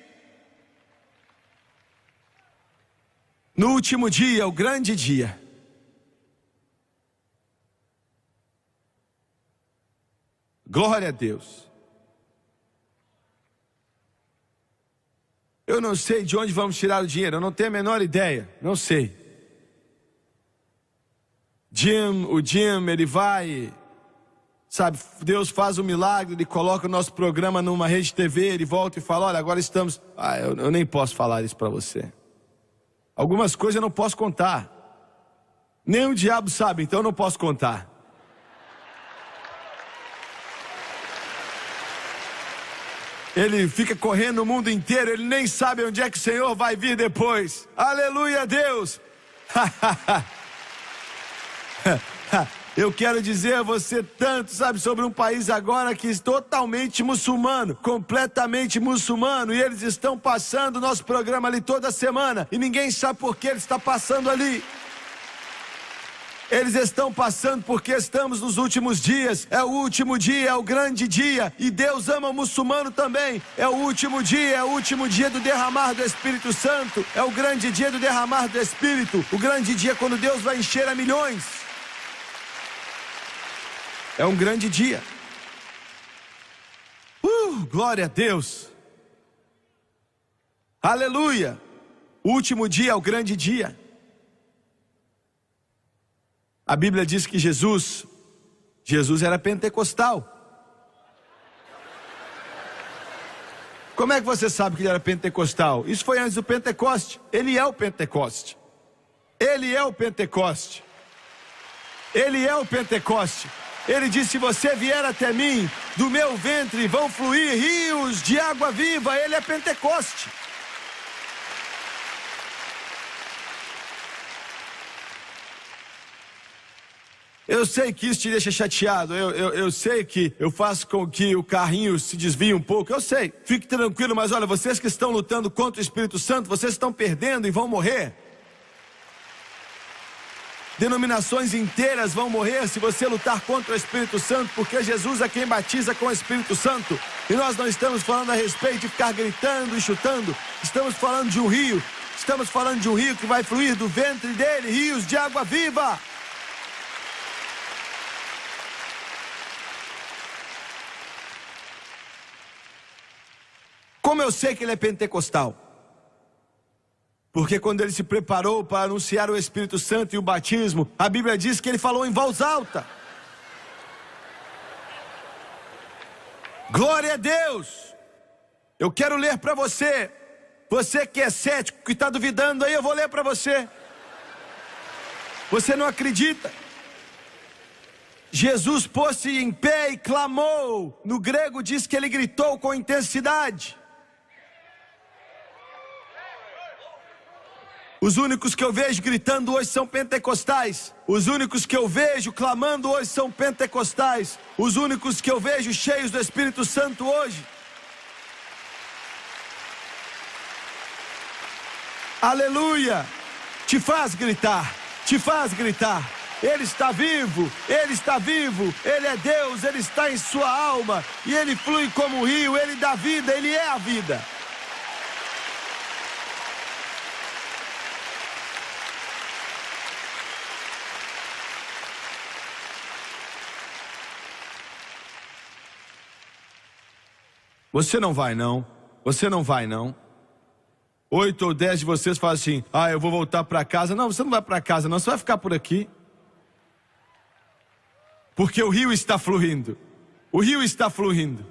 No último dia, o grande dia. Glória a Deus. Eu não sei de onde vamos tirar o dinheiro, eu não tenho a menor ideia, não sei. O Jim, ele vai, sabe, Deus faz um milagre, ele coloca o nosso programa numa rede de TV, ele volta e fala, olha, agora estamos... eu nem posso falar isso para você. Algumas coisas eu não posso contar. Nem o diabo sabe, então eu não posso contar. Ele fica correndo o mundo inteiro, ele nem sabe onde é que o Senhor vai vir depois. Aleluia a Deus! Eu quero dizer a você tanto, sabe, sobre um país agora que é totalmente muçulmano, completamente muçulmano, e eles estão passando o nosso programa ali toda semana, e ninguém sabe por que ele está passando ali. Eles estão passando porque estamos nos últimos dias, é o último dia, é o grande dia, e Deus ama o muçulmano também, é o último dia, é o último dia do derramar do Espírito Santo, é o grande dia do derramar do Espírito, o grande dia quando Deus vai encher a milhões. É um grande dia. Glória a Deus. Aleluia. O último dia é o grande dia. A Bíblia diz que Jesus era pentecostal. Como é que você sabe que ele era pentecostal? Isso foi antes do Pentecoste. Ele é o Pentecoste. Ele é o Pentecoste. Ele é o Pentecoste. Ele disse, se você vier até mim, do meu ventre vão fluir rios de água viva. Ele é Pentecoste. Eu sei que isso te deixa chateado, eu sei que eu faço com que o carrinho se desvie um pouco, eu sei. Fique tranquilo, mas olha, vocês que estão lutando contra o Espírito Santo, vocês estão perdendo e vão morrer. Denominações inteiras vão morrer se você lutar contra o Espírito Santo, porque Jesus é quem batiza com o Espírito Santo. E nós não estamos falando a respeito de ficar gritando e chutando. Estamos falando de um rio. Estamos falando de um rio que vai fluir do ventre dele, rios de água viva. Como eu sei que ele é pentecostal? Porque quando ele se preparou para anunciar o Espírito Santo e o batismo, a Bíblia diz que ele falou em voz alta. Glória a Deus! Eu quero ler para você. Você que é cético, que está duvidando aí, eu vou ler para você. Você não acredita? Jesus pôs-se em pé e clamou. No grego diz que ele gritou com intensidade. Os únicos que eu vejo gritando hoje são pentecostais. Os únicos que eu vejo clamando hoje são pentecostais. Os únicos que eu vejo cheios do Espírito Santo hoje. Aleluia! Te faz gritar, te faz gritar. Ele está vivo, Ele está vivo, Ele é Deus, Ele está em sua alma, e Ele flui como um rio, Ele dá vida, Ele é a vida. Você não vai não, você não vai não. 8 ou 10 de vocês falam assim, eu vou voltar para casa. Não, você não vai para casa não, você vai ficar por aqui. Porque o rio está fluindo, o rio está fluindo.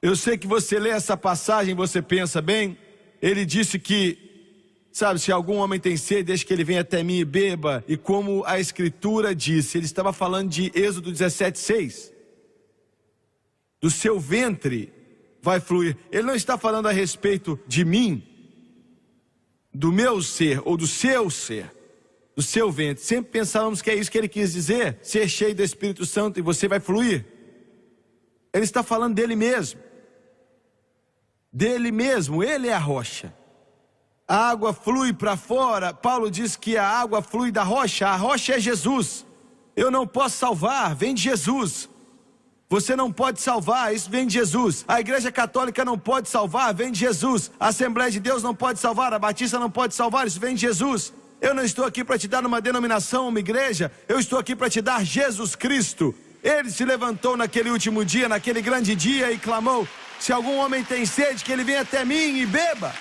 Eu sei que você lê essa passagem, você pensa bem, ele disse que, sabe, se algum homem tem sede, deixe que ele venha até mim e beba. E como a Escritura disse, ele estava falando de Êxodo 17:6. Do seu ventre vai fluir. Ele não está falando a respeito de mim, do meu ser ou do seu ser, do seu ventre. Sempre pensávamos que é isso que ele quis dizer, ser cheio do Espírito Santo e você vai fluir. Ele está falando dele mesmo. Dele mesmo, ele é a rocha. A água flui para fora. Paulo diz que a água flui da rocha. A rocha é Jesus. Eu não posso salvar, vem de Jesus. Você não pode salvar, isso vem de Jesus. A Igreja Católica não pode salvar, vem de Jesus. A Assembleia de Deus não pode salvar, a Batista não pode salvar, isso vem de Jesus. Eu não estou aqui para te dar uma denominação, uma igreja. Eu estou aqui para te dar Jesus Cristo. Ele se levantou naquele último dia, naquele grande dia e clamou, se algum homem tem sede, que ele venha até mim e beba.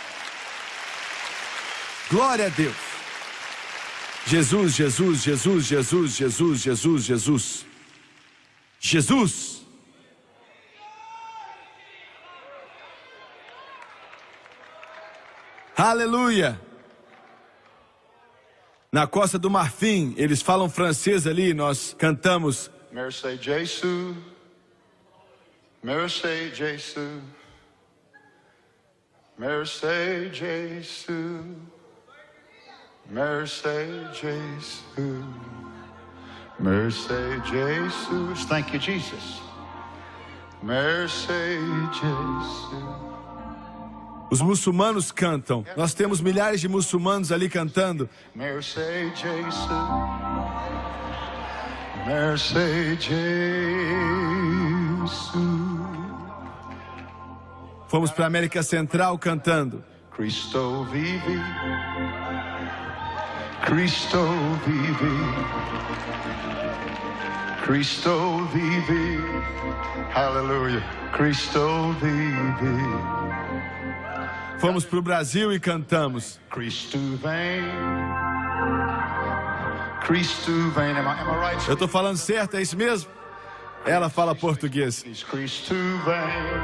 Glória a Deus. Jesus, Jesus, Jesus, Jesus, Jesus, Jesus, Jesus. Jesus. Aleluia. Na Costa do Marfim, eles falam francês ali, nós cantamos Merci Jésus, merci Jésus, merci Jésus, merci Jésus, merci Jesus. Thank you, Jesus. Merci Jesus. Os muçulmanos cantam. Nós temos milhares de muçulmanos ali cantando. Merci Jesus. Merci Jesus. Fomos para a América Central cantando. Cristo vive. Cristo vive. Cristo vive. Aleluia. Cristo vive. Fomos para o Brasil e cantamos. Cristo vem. Cristo vem. Am I right? Eu estou falando certo, é isso mesmo? Ela fala português. Cristo vem.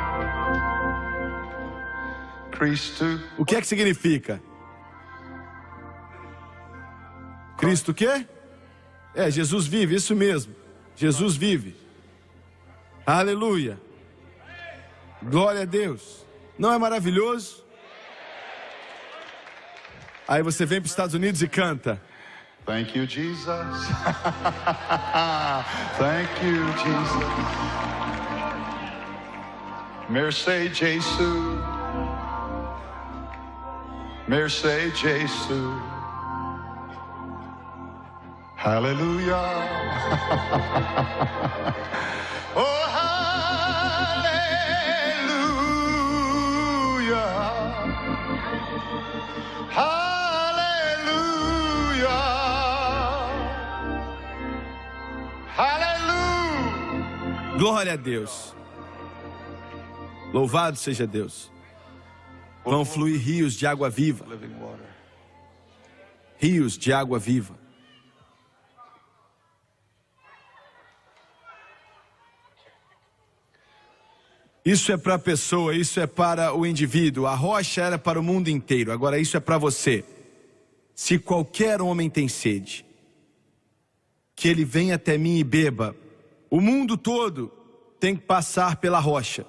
Cristo. O que é que significa? Cristo o quê? Jesus vive, isso mesmo. Jesus vive. Aleluia. Glória a Deus. Não é maravilhoso? Aí você vem para os Estados Unidos e canta. Thank you, Jesus. Thank you, Jesus. Merci, Jesus. Merci, Jesus. Hallelujah. Oh, hallelujah. Hallelujah. Hallelujah. Glória a Deus. Louvado seja Deus. Vão fluir rios de água viva. Living water. Rios de água viva. Isso é para a pessoa, isso é para o indivíduo. A rocha era para o mundo inteiro, agora isso é para você. Se qualquer homem tem sede, que ele venha até mim e beba. O mundo todo tem que passar pela rocha.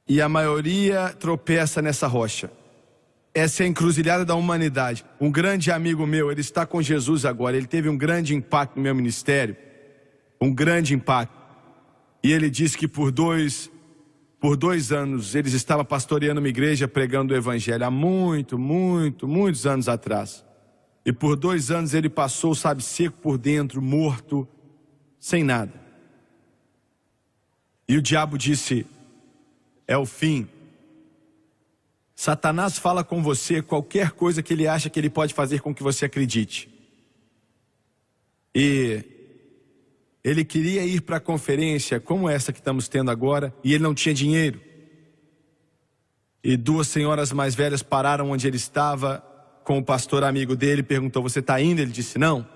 E a maioria tropeça nessa rocha. Essa é a encruzilhada da humanidade. Um grande amigo meu, ele está com Jesus agora. Ele teve um grande impacto no meu ministério. Um grande impacto. E ele disse que por dois anos eles estavam pastoreando uma igreja, pregando o evangelho. Há muitos anos atrás. E por 2 anos ele passou, sabe, seco por dentro, morto, sem nada. E o diabo disse: é o fim. Satanás fala com você qualquer coisa que ele acha que ele pode fazer com que você acredite. E ele queria ir para a conferência como essa que estamos tendo agora, e ele não tinha dinheiro. E 2 senhoras mais velhas pararam onde ele estava com o pastor amigo dele, perguntou: você está indo? Ele disse: não.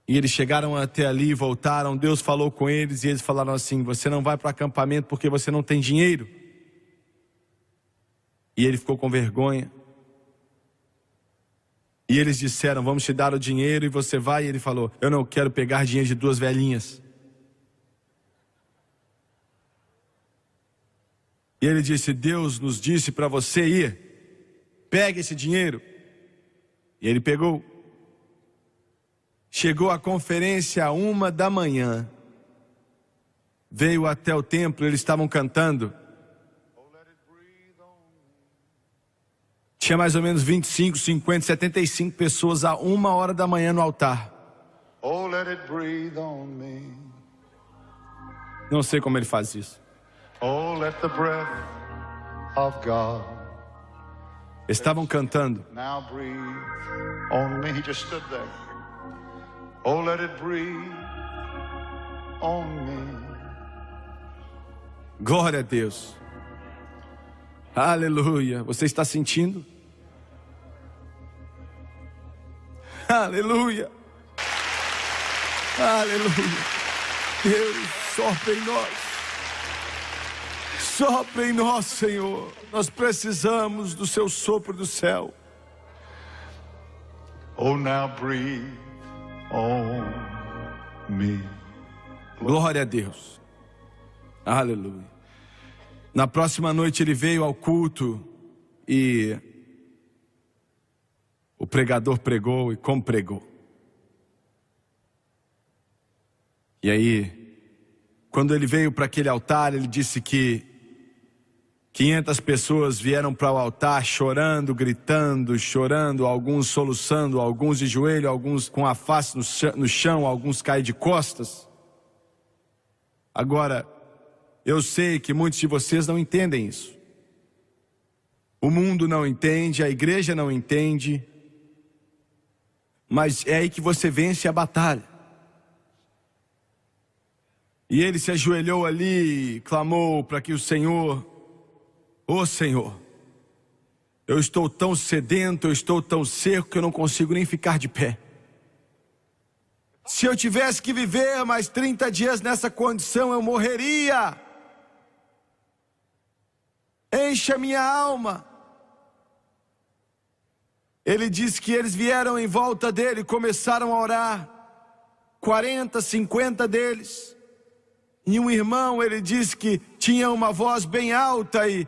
E eles chegaram até ali, voltaram, Deus falou com eles e eles falaram assim: você não vai para o acampamento porque você não tem dinheiro. E ele ficou com vergonha. E eles disseram: vamos te dar o dinheiro e você vai. E ele falou: eu não quero pegar dinheiro de 2 velhinhas. E ele disse: Deus nos disse para você ir. Pegue esse dinheiro. E ele pegou. Chegou à conferência à 1 da manhã. Veio até o templo, eles estavam cantando. Tinha mais ou menos 25, 50, 75 pessoas a 1 hora da manhã no altar. Oh, let it breathe on me. Não sei como ele faz isso. Oh, let the breath of God Estavam cantando. now breathe on me. He just stood there. Oh, let it breathe on me. Glória a Deus. Aleluia. Você está sentindo? Aleluia. Aleluia. Deus, sopra em nós. Sopra em nós, Senhor. Nós precisamos do seu sopro do céu. Oh, now breathe on me. Glória a Deus. Aleluia. Na próxima noite ele veio ao culto e o pregador pregou e como pregou. E aí, quando ele veio para aquele altar, ele disse que 500 pessoas vieram para o altar chorando, gritando, chorando, alguns soluçando, alguns de joelho, alguns com a face no chão, alguns caem de costas. Agora, eu sei que muitos de vocês não entendem isso. O mundo não entende, a igreja não entende, mas é aí que você vence a batalha. E ele se ajoelhou ali e clamou para que o Senhor: ô Senhor, eu estou tão sedento, eu estou tão seco que eu não consigo nem ficar de pé. Se eu tivesse que viver mais 30 dias nessa condição, eu morreria. Encha minha alma. Ele disse que eles vieram em volta dele, começaram a orar. 40, 50 deles. E um irmão, ele disse que tinha uma voz bem alta e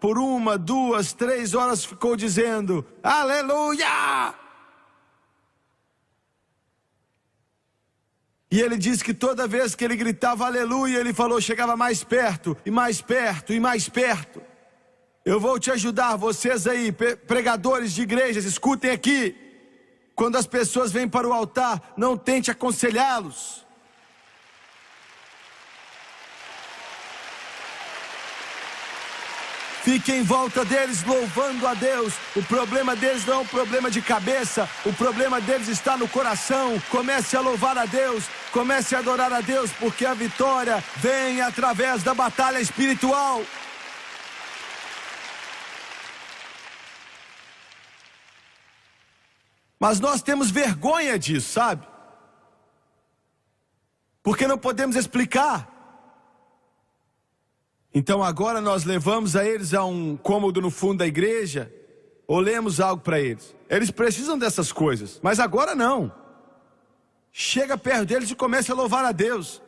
por 1, 2, 3 horas ficou dizendo: aleluia! E ele disse que toda vez que ele gritava aleluia, ele falou, chegava mais perto, e mais perto, e mais perto. Eu vou te ajudar, vocês aí, pregadores de igrejas, escutem aqui. Quando as pessoas vêm para o altar, não tente aconselhá-los. Fique em volta deles louvando a Deus. O problema deles não é um problema de cabeça. O problema deles está no coração. Comece a louvar a Deus. Comece a adorar a Deus, porque a vitória vem através da batalha espiritual. Mas nós temos vergonha disso, sabe? Porque não podemos explicar. Então agora nós levamos a eles a um cômodo no fundo da igreja, ou lemos algo para eles. Eles precisam dessas coisas, mas agora não. Chega perto deles e começa a louvar a Deus.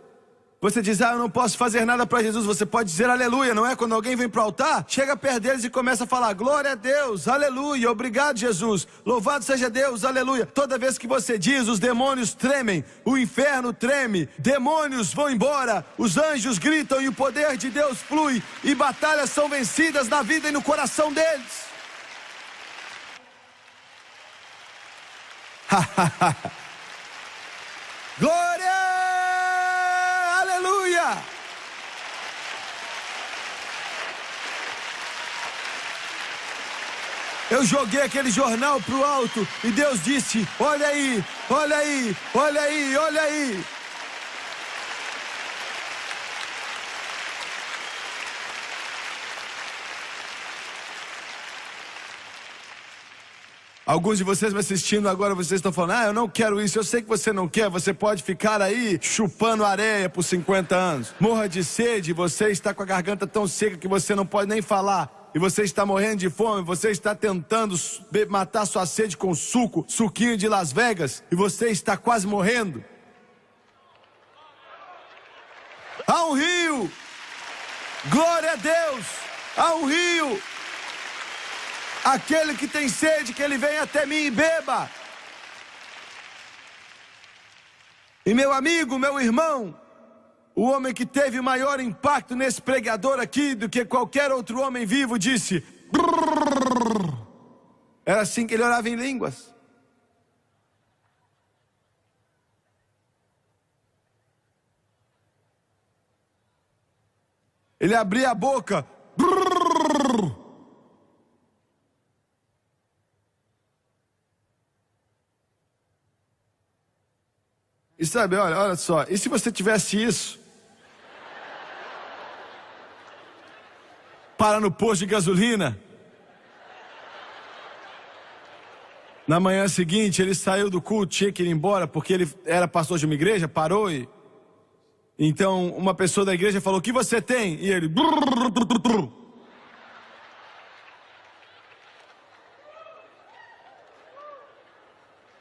Você diz, eu não posso fazer nada para Jesus. Você pode dizer aleluia, não é? Quando alguém vem para o altar, chega perto deles e começa a falar, glória a Deus, aleluia, obrigado Jesus, louvado seja Deus, aleluia. Toda vez que você diz, os demônios tremem, o inferno treme, demônios vão embora, os anjos gritam e o poder de Deus flui, e batalhas são vencidas na vida e no coração deles. Glória! Aleluia! Eu joguei aquele jornal pro alto e Deus disse: olha aí, olha aí, olha aí, olha aí. Alguns de vocês me assistindo agora, vocês estão falando: eu não quero isso. Eu sei que você não quer, você pode ficar aí chupando areia por 50 anos. Morra de sede, você está com a garganta tão seca que você não pode nem falar. E você está morrendo de fome, você está tentando matar sua sede com suquinho de Las Vegas, e você está quase morrendo. Há um rio, glória a Deus, há um rio. Aquele que tem sede, que ele venha até mim e beba. E meu amigo, meu irmão, o homem que teve maior impacto nesse pregador aqui do que qualquer outro homem vivo disse: brrr. Era assim que ele orava em línguas. Ele abria a boca. Brrr. E sabe, olha só, e se você tivesse isso? Para no posto de gasolina. Na manhã seguinte, ele saiu do culto, tinha que ir embora, porque ele era pastor de uma igreja, parou e... Então, uma pessoa da igreja falou: o que você tem? E ele...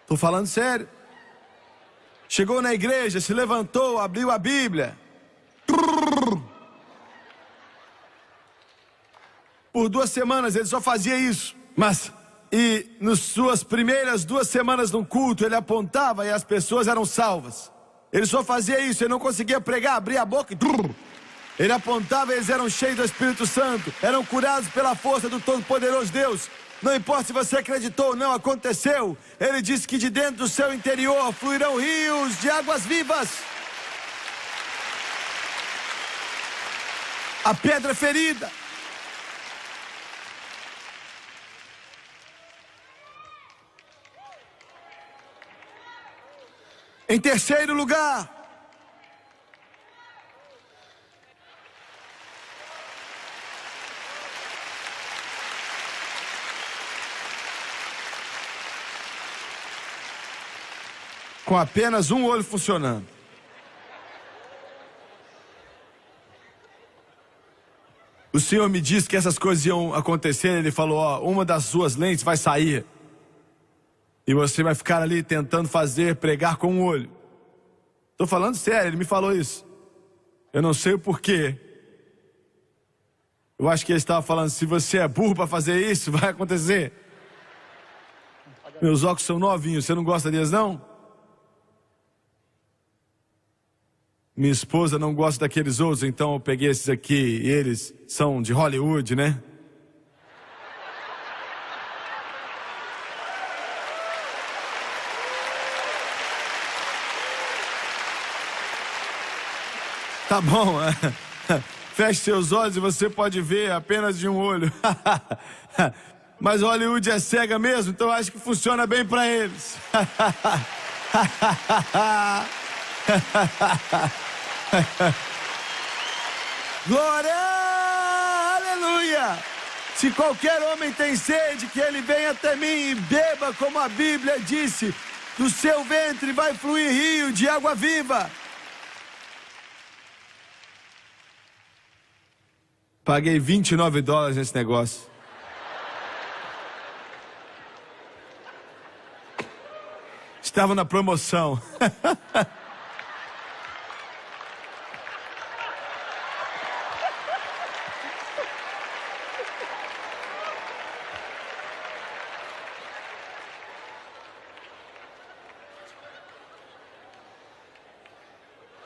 Tô falando sério. Chegou na igreja, se levantou, abriu a Bíblia. Por 2 semanas ele só fazia isso. E nas suas primeiras 2 semanas no culto, ele apontava e as pessoas eram salvas. Ele só fazia isso, ele não conseguia pregar, abria a boca e... Ele apontava e eles eram cheios do Espírito Santo. Eram curados pela força do Todo-Poderoso Deus. Não importa se você acreditou ou não, aconteceu. Ele disse que de dentro do seu interior fluirão rios de águas vivas. A pedra ferida. Em terceiro lugar, com apenas um olho funcionando. O Senhor me disse que essas coisas iam acontecer. Ele falou: uma das suas lentes vai sair. E você vai ficar ali tentando pregar com um olho. Estou falando sério, ele me falou isso. Eu não sei o porquê. Eu acho que ele estava falando: se você é burro para fazer isso, vai acontecer. Meus óculos são novinhos, você não gosta deles não? Minha esposa não gosta daqueles outros, então eu peguei esses aqui. E eles são de Hollywood, né? Tá bom, feche seus olhos e você pode ver apenas de um olho. Mas Hollywood é cega mesmo, então acho que funciona bem para eles. Glória, aleluia. Se qualquer homem tem sede, que ele venha até mim e beba, como a Bíblia disse: do seu ventre vai fluir rio de água viva. Paguei $29 nesse negócio. Estava na promoção.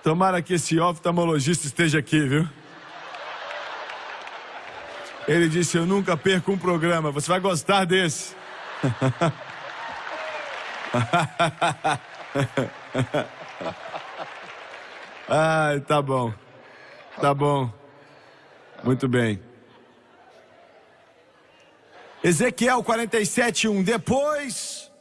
Tomara que esse oftalmologista esteja aqui, viu? Ele disse: eu nunca perco um programa, você vai gostar desse. Ai, tá bom. Tá bom. Muito bem. Ezequiel 47:1. Depois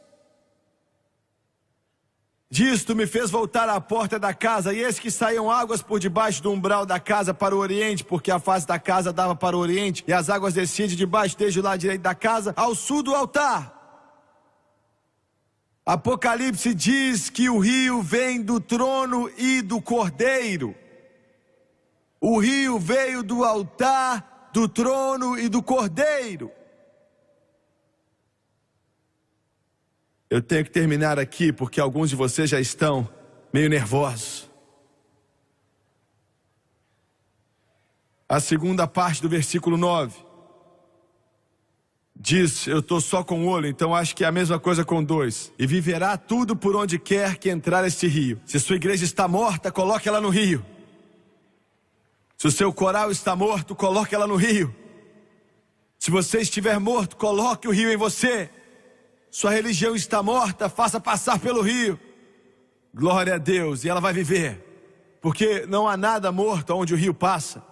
disto me fez voltar à porta da casa, e eis que saíam águas por debaixo do umbral da casa para o oriente, porque a face da casa dava para o oriente, e as águas desciam de debaixo desde o lado direito da casa ao sul do altar. Apocalipse diz que o rio vem do trono e do cordeiro. O rio veio do altar, do trono e do cordeiro. Eu tenho que terminar aqui porque alguns de vocês já estão meio nervosos. A segunda parte do versículo 9 diz: eu estou só com um olho, então acho que é a mesma coisa com dois. E viverá tudo por onde quer que entrar este rio. Se sua igreja está morta, coloque ela no rio. Se o seu coral está morto, coloque ela no rio. Se você estiver morto, coloque o rio em você. Sua religião está morta, faça passar pelo rio. Glória a Deus, e ela vai viver. Porque não há nada morto onde o rio passa.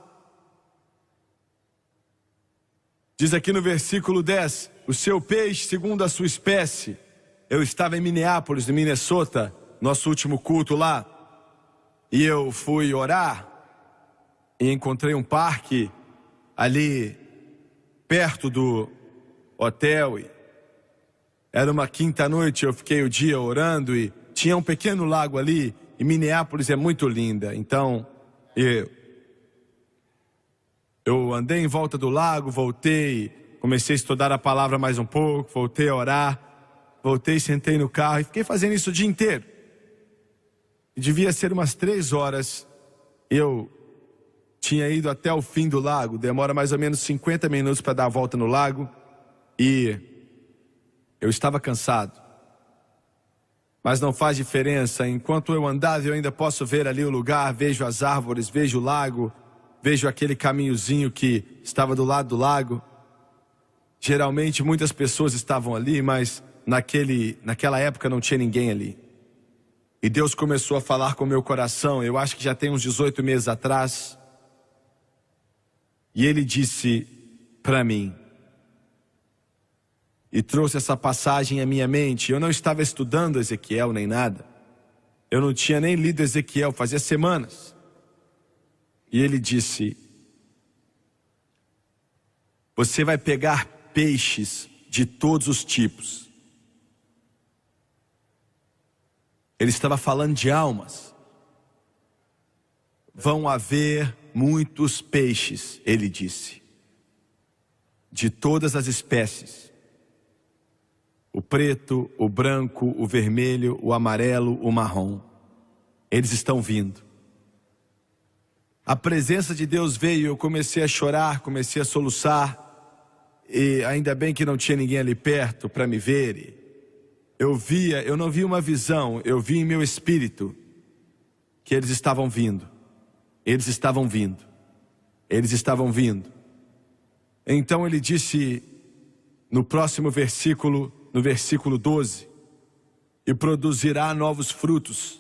Diz aqui no versículo 10, o seu peixe segundo a sua espécie. Eu estava em Minneapolis, no Minnesota, nosso último culto lá. E eu fui orar e encontrei um parque ali perto do hotel. Era uma quinta-noite, eu fiquei o dia orando e tinha um pequeno lago ali. E Minneapolis é muito linda, então eu andei em volta do lago, voltei, comecei a estudar a palavra mais um pouco, voltei a orar, voltei, sentei no carro e fiquei fazendo isso o dia inteiro. E devia ser umas 3 horas, eu tinha ido até o fim do lago, demora mais ou menos 50 minutos para dar a volta no lago, e eu estava cansado. Mas não faz diferença, enquanto eu andava eu ainda posso ver ali o lugar, vejo as árvores, vejo o lago, vejo aquele caminhozinho que estava do lado do lago. Geralmente muitas pessoas estavam ali, mas naquela época não tinha ninguém ali. E Deus começou a falar com o meu coração, eu acho que já tem uns 18 meses atrás. E Ele disse para mim, e trouxe essa passagem à minha mente. Eu não estava estudando Ezequiel nem nada. Eu não tinha nem lido Ezequiel, fazia semanas. E Ele disse: você vai pegar peixes de todos os tipos. Ele estava falando de almas. Vão haver muitos peixes, Ele disse, de todas as espécies. O preto, o branco, o vermelho, o amarelo, o marrom. Eles estão vindo. A presença de Deus veio, eu comecei a chorar, comecei a soluçar. E ainda bem que não tinha ninguém ali perto para me ver. Eu não vi uma visão, eu vi em meu espírito que eles estavam vindo. Eles estavam vindo. Eles estavam vindo. Então Ele disse no próximo versículo, no versículo 12, e produzirá novos frutos.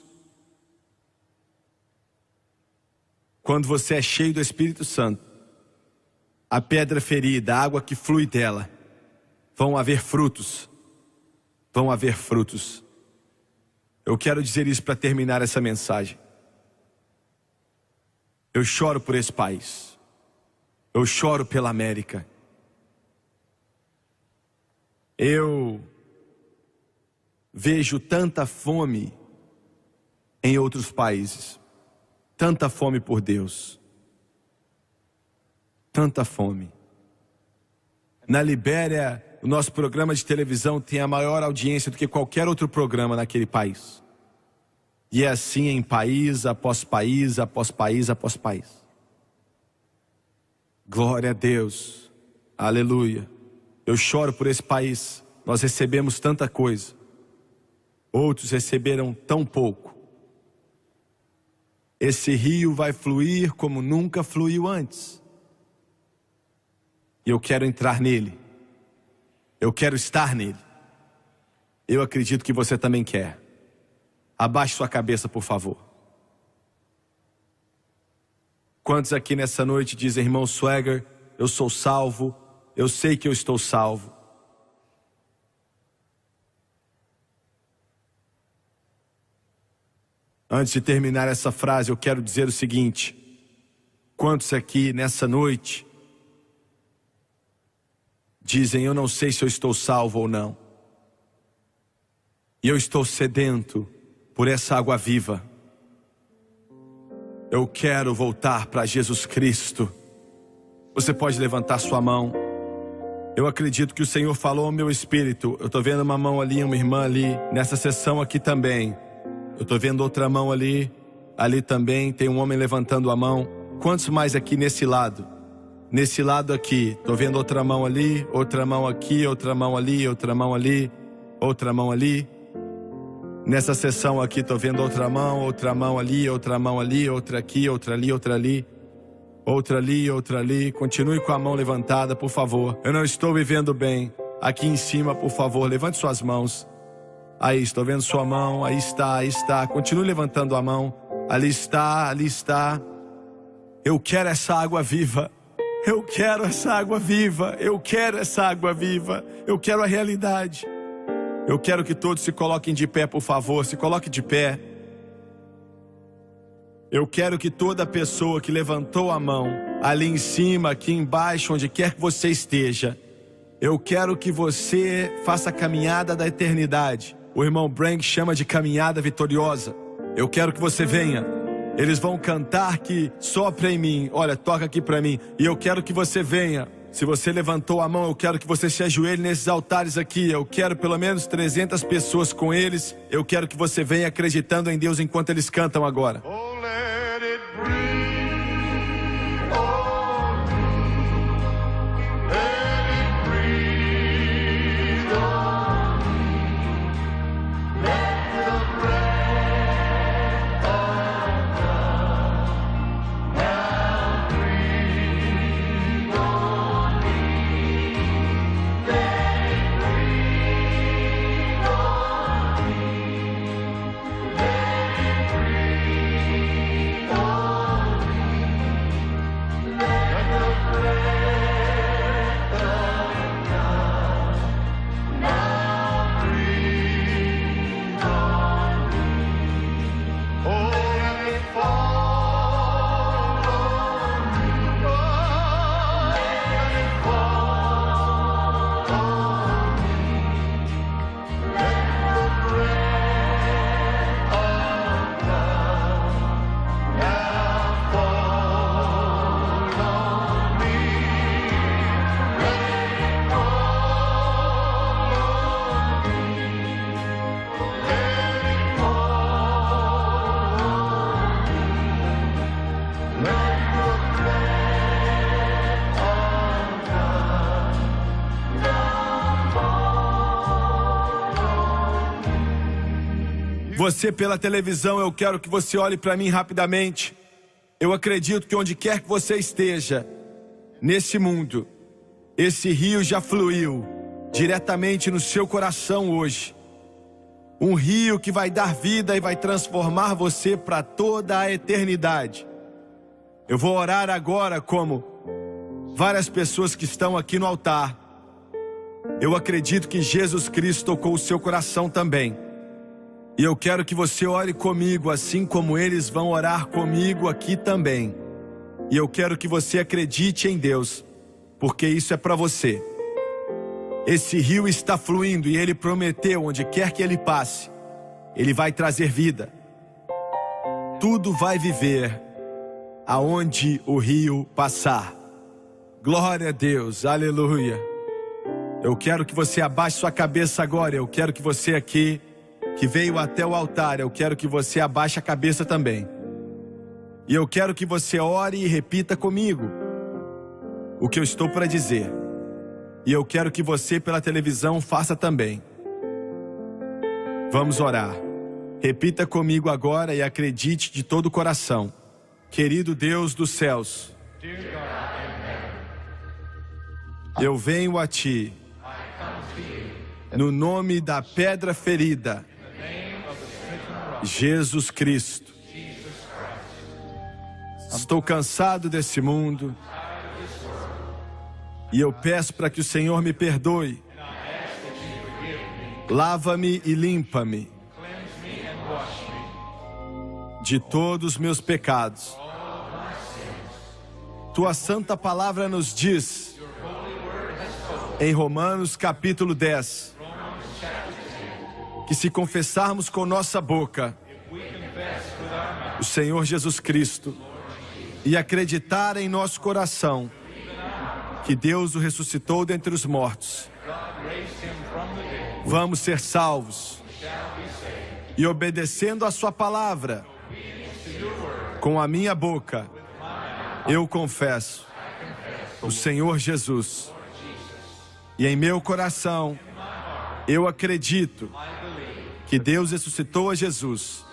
Quando você é cheio do Espírito Santo, a pedra ferida, a água que flui dela, vão haver frutos. Vão haver frutos. Eu quero dizer isso para terminar essa mensagem. Eu choro por esse país. Eu choro pela América. Eu vejo tanta fome em outros países. Tanta fome por Deus. Tanta fome. Na Libéria, o nosso programa de televisão tem a maior audiência do que qualquer outro programa naquele país. E é assim em país após país, após país, após país. Glória a Deus. Aleluia. Eu choro por esse país. Nós recebemos tanta coisa. Outros receberam tão pouco. Esse rio vai fluir como nunca fluiu antes. E eu quero entrar nele. Eu quero estar nele. Eu acredito que você também quer. Abaixe sua cabeça, por favor. Quantos aqui nessa noite dizem: irmão Swagger, eu sou salvo, eu sei que eu estou salvo. Antes de terminar essa frase, eu quero dizer o seguinte: quantos aqui nessa noite dizem: eu não sei se eu estou salvo ou não, e eu estou sedento por essa água viva. Eu quero voltar para Jesus Cristo. Você pode levantar sua mão. Eu acredito que o Senhor falou ao meu espírito. Eu estou vendo uma mão ali, uma irmã ali, nessa sessão aqui também. Eu estou vendo outra mão ali, ali também, tem um homem levantando a mão. Quantos mais aqui nesse lado? Nesse lado aqui, estou vendo outra mão ali, outra mão aqui, outra mão ali, outra mão ali, outra mão ali. Nessa sessão aqui, estou vendo outra mão ali, outra mão ali, outra aqui, outra ali, outra ali. Outra ali, outra ali. Continue com a mão levantada, por favor. Eu não estou me vendo bem. Aqui em cima, por favor, levante suas mãos. Aí, estou vendo sua mão. Aí está, aí está. Continue levantando a mão. Ali está, ali está. Eu quero essa água viva. Eu quero essa água viva. Eu quero essa água viva. Eu quero a realidade. Eu quero que todos se coloquem de pé, por favor. Se coloque de pé. Eu quero que toda pessoa que levantou a mão, ali em cima, aqui embaixo, onde quer que você esteja, eu quero que você faça a caminhada da eternidade. O irmão Brank chama de caminhada vitoriosa. Eu quero que você venha. Eles vão cantar que sopra em mim. Olha, toca aqui para mim. E eu quero que você venha. Se você levantou a mão, eu quero que você se ajoelhe nesses altares aqui. Eu quero pelo menos 300 pessoas com eles. Eu quero que você venha acreditando em Deus enquanto eles cantam agora. Oh, let it breathe on me. Let it breathe on me. Let the breath of God now breathe on me. Let it breathe on me. Let it breathe on me. Let the breath of God now breathe on me. Oh, let it fall on me. Oh, let it fall on me. Let the breath of God now fall on me. Let it fall on me. Let it fall on me. Let the breath of God now fall on me. Você pela televisão, eu quero que você olhe para mim rapidamente. Eu acredito que onde quer que você esteja, nesse mundo, esse rio já fluiu diretamente no seu coração hoje. Um rio que vai dar vida e vai transformar você para toda a eternidade. Eu vou orar agora como várias pessoas que estão aqui no altar. Eu acredito que Jesus Cristo tocou o seu coração também. E eu quero que você ore comigo, assim como eles vão orar comigo aqui também. E eu quero que você acredite em Deus, porque isso é para você. Esse rio está fluindo e Ele prometeu, onde quer que Ele passe, Ele vai trazer vida. Tudo vai viver aonde o rio passar. Glória a Deus, aleluia. Eu quero que você abaixe sua cabeça agora. Eu quero que você aqui, que veio até o altar, eu quero que você abaixe a cabeça também. E eu quero que você ore e repita comigo o que eu estou para dizer. E eu quero que você pela televisão faça também. Vamos orar. Repita comigo agora e acredite de todo o coração. Querido Deus dos céus, eu venho a Ti no nome da pedra ferida, Jesus Cristo. Estou cansado desse mundo e eu peço para que o Senhor me perdoe. Lava-me e limpa-me de todos os meus pecados. Tua santa palavra nos diz, em Romanos capítulo 10, que se confessarmos com nossa boca o Senhor Jesus Cristo e acreditar em nosso coração que Deus o ressuscitou dentre os mortos, vamos ser salvos. E obedecendo a sua palavra, com a minha boca, eu confesso o Senhor Jesus. E em meu coração, eu acredito que Deus ressuscitou a Jesus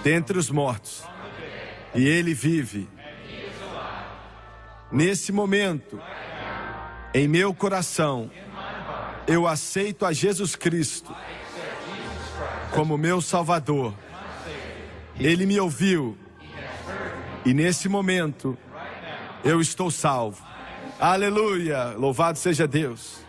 dentre os mortos. E Ele vive. Nesse momento, em meu coração, eu aceito a Jesus Cristo como meu Salvador. Ele me ouviu. E nesse momento, eu estou salvo. Aleluia! Louvado seja Deus.